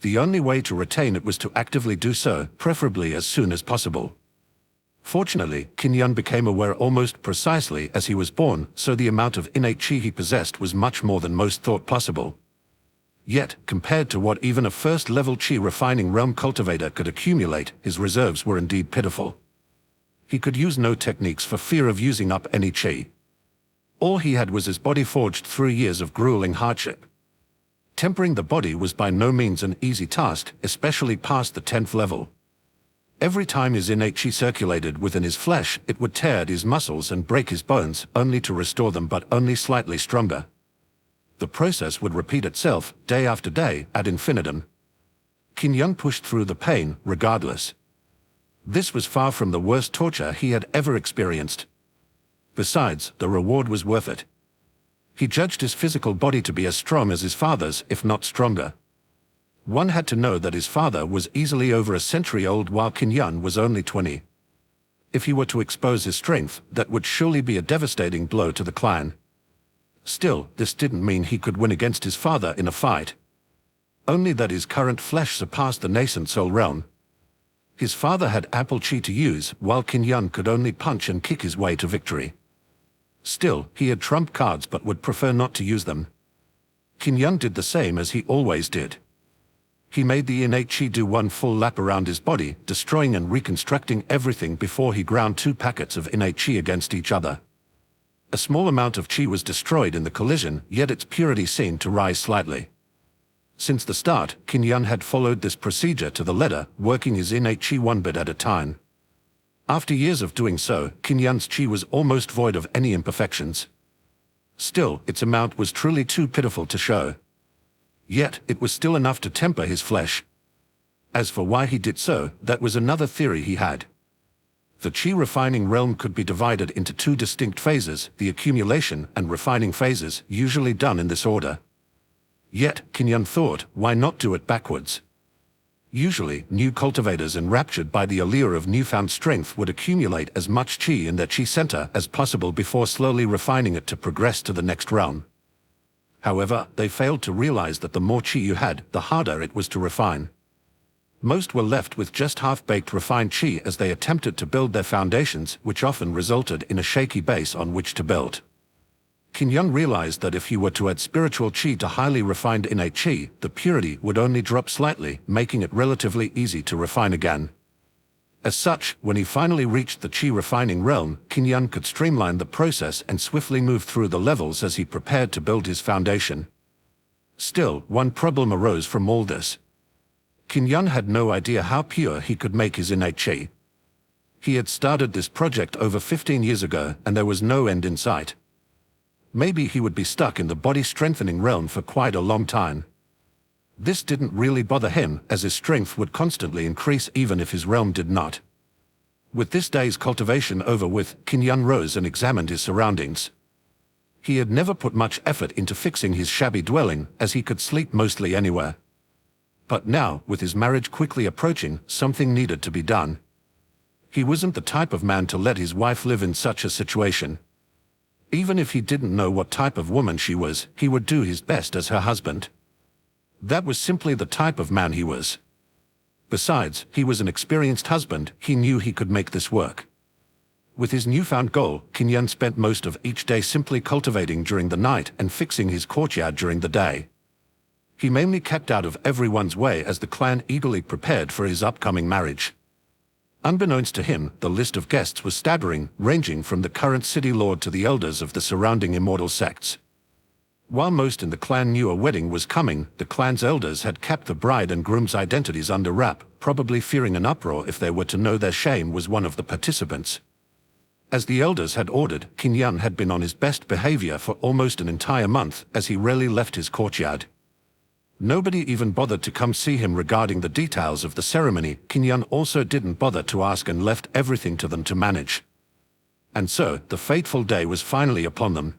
The only way to retain it was to actively do so, preferably as soon as possible. Fortunately, Qin Yun became aware almost precisely as he was born, so the amount of innate Qi he possessed was much more than most thought possible. Yet, compared to what even a first-level Qi refining realm cultivator could accumulate, his reserves were indeed pitiful. He could use no techniques for fear of using up any qi. All he had was his body forged through years of grueling hardship. Tempering the body was by no means an easy task, especially past the 10th level. Every time his innate qi circulated within his flesh, it would tear at his muscles and break his bones, only to restore them but only slightly stronger. The process would repeat itself, day after day, ad infinitum. Qin Yun pushed through the pain, regardless. This was far from the worst torture he had ever experienced. Besides, the reward was worth it. He judged his physical body to be as strong as his father's, if not stronger. One had to know that his father was easily over a century old while Qin Yun was only 20. If he were to expose his strength, that would surely be a devastating blow to the clan. Still, this didn't mean he could win against his father in a fight. Only that his current flesh surpassed the nascent soul realm. His father had ample qi to use, while Qin Yun could only punch and kick his way to victory. Still, he had trump cards but would prefer not to use them. Qin Yun did the same as he always did. He made the innate qi do one full lap around his body, destroying and reconstructing everything before he ground 2 packets of innate qi against each other. A small amount of qi was destroyed in the collision, yet its purity seemed to rise slightly. Since the start, Qin Yun had followed this procedure to the letter, working his innate qi 1 bit at a time. After years of doing so, Qin Yun's qi was almost void of any imperfections. Still, its amount was truly too pitiful to show. Yet, it was still enough to temper his flesh. As for why he did so, that was another theory he had. The qi refining realm could be divided into 2 distinct phases, the accumulation and refining phases, usually done in this order. Yet, Qin Yun thought, why not do it backwards? Usually, new cultivators enraptured by the allure of newfound strength would accumulate as much qi in their qi center as possible before slowly refining it to progress to the next realm. However, they failed to realize that the more qi you had, the harder it was to refine. Most were left with just half-baked refined qi as they attempted to build their foundations, which often resulted in a shaky base on which to build. Qin Yun realized that if he were to add spiritual qi to highly refined innate qi, the purity would only drop slightly, making it relatively easy to refine again. As such, when he finally reached the qi refining realm, Qin Yun could streamline the process and swiftly move through the levels as he prepared to build his foundation. Still, one problem arose from all this. Qin Yun had no idea how pure he could make his innate qi. He had started this project over 15 years ago, and there was no end in sight. Maybe he would be stuck in the body-strengthening realm for quite a long time. This didn't really bother him, as his strength would constantly increase even if his realm did not. With this day's cultivation over with, Qin Yun rose and examined his surroundings. He had never put much effort into fixing his shabby dwelling, as he could sleep mostly anywhere. But now, with his marriage quickly approaching, something needed to be done. He wasn't the type of man to let his wife live in such a situation. Even if he didn't know what type of woman she was, he would do his best as her husband. That was simply the type of man he was. Besides, he was an experienced husband, he knew he could make this work. With his newfound goal, Qin Yun spent most of each day simply cultivating during the night and fixing his courtyard during the day. He mainly kept out of everyone's way as the clan eagerly prepared for his upcoming marriage. Unbeknownst to him, the list of guests was staggering, ranging from the current city lord to the elders of the surrounding immortal sects. While most in the clan knew a wedding was coming, the clan's elders had kept the bride and groom's identities under wrap, probably fearing an uproar if they were to know their shame was one of the participants. As the elders had ordered, Qin Yun had been on his best behavior for almost an entire month, as he rarely left his courtyard. Nobody even bothered to come see him regarding the details of the ceremony. Qin Yun also didn't bother to ask and left everything to them to manage. And so, the fateful day was finally upon them.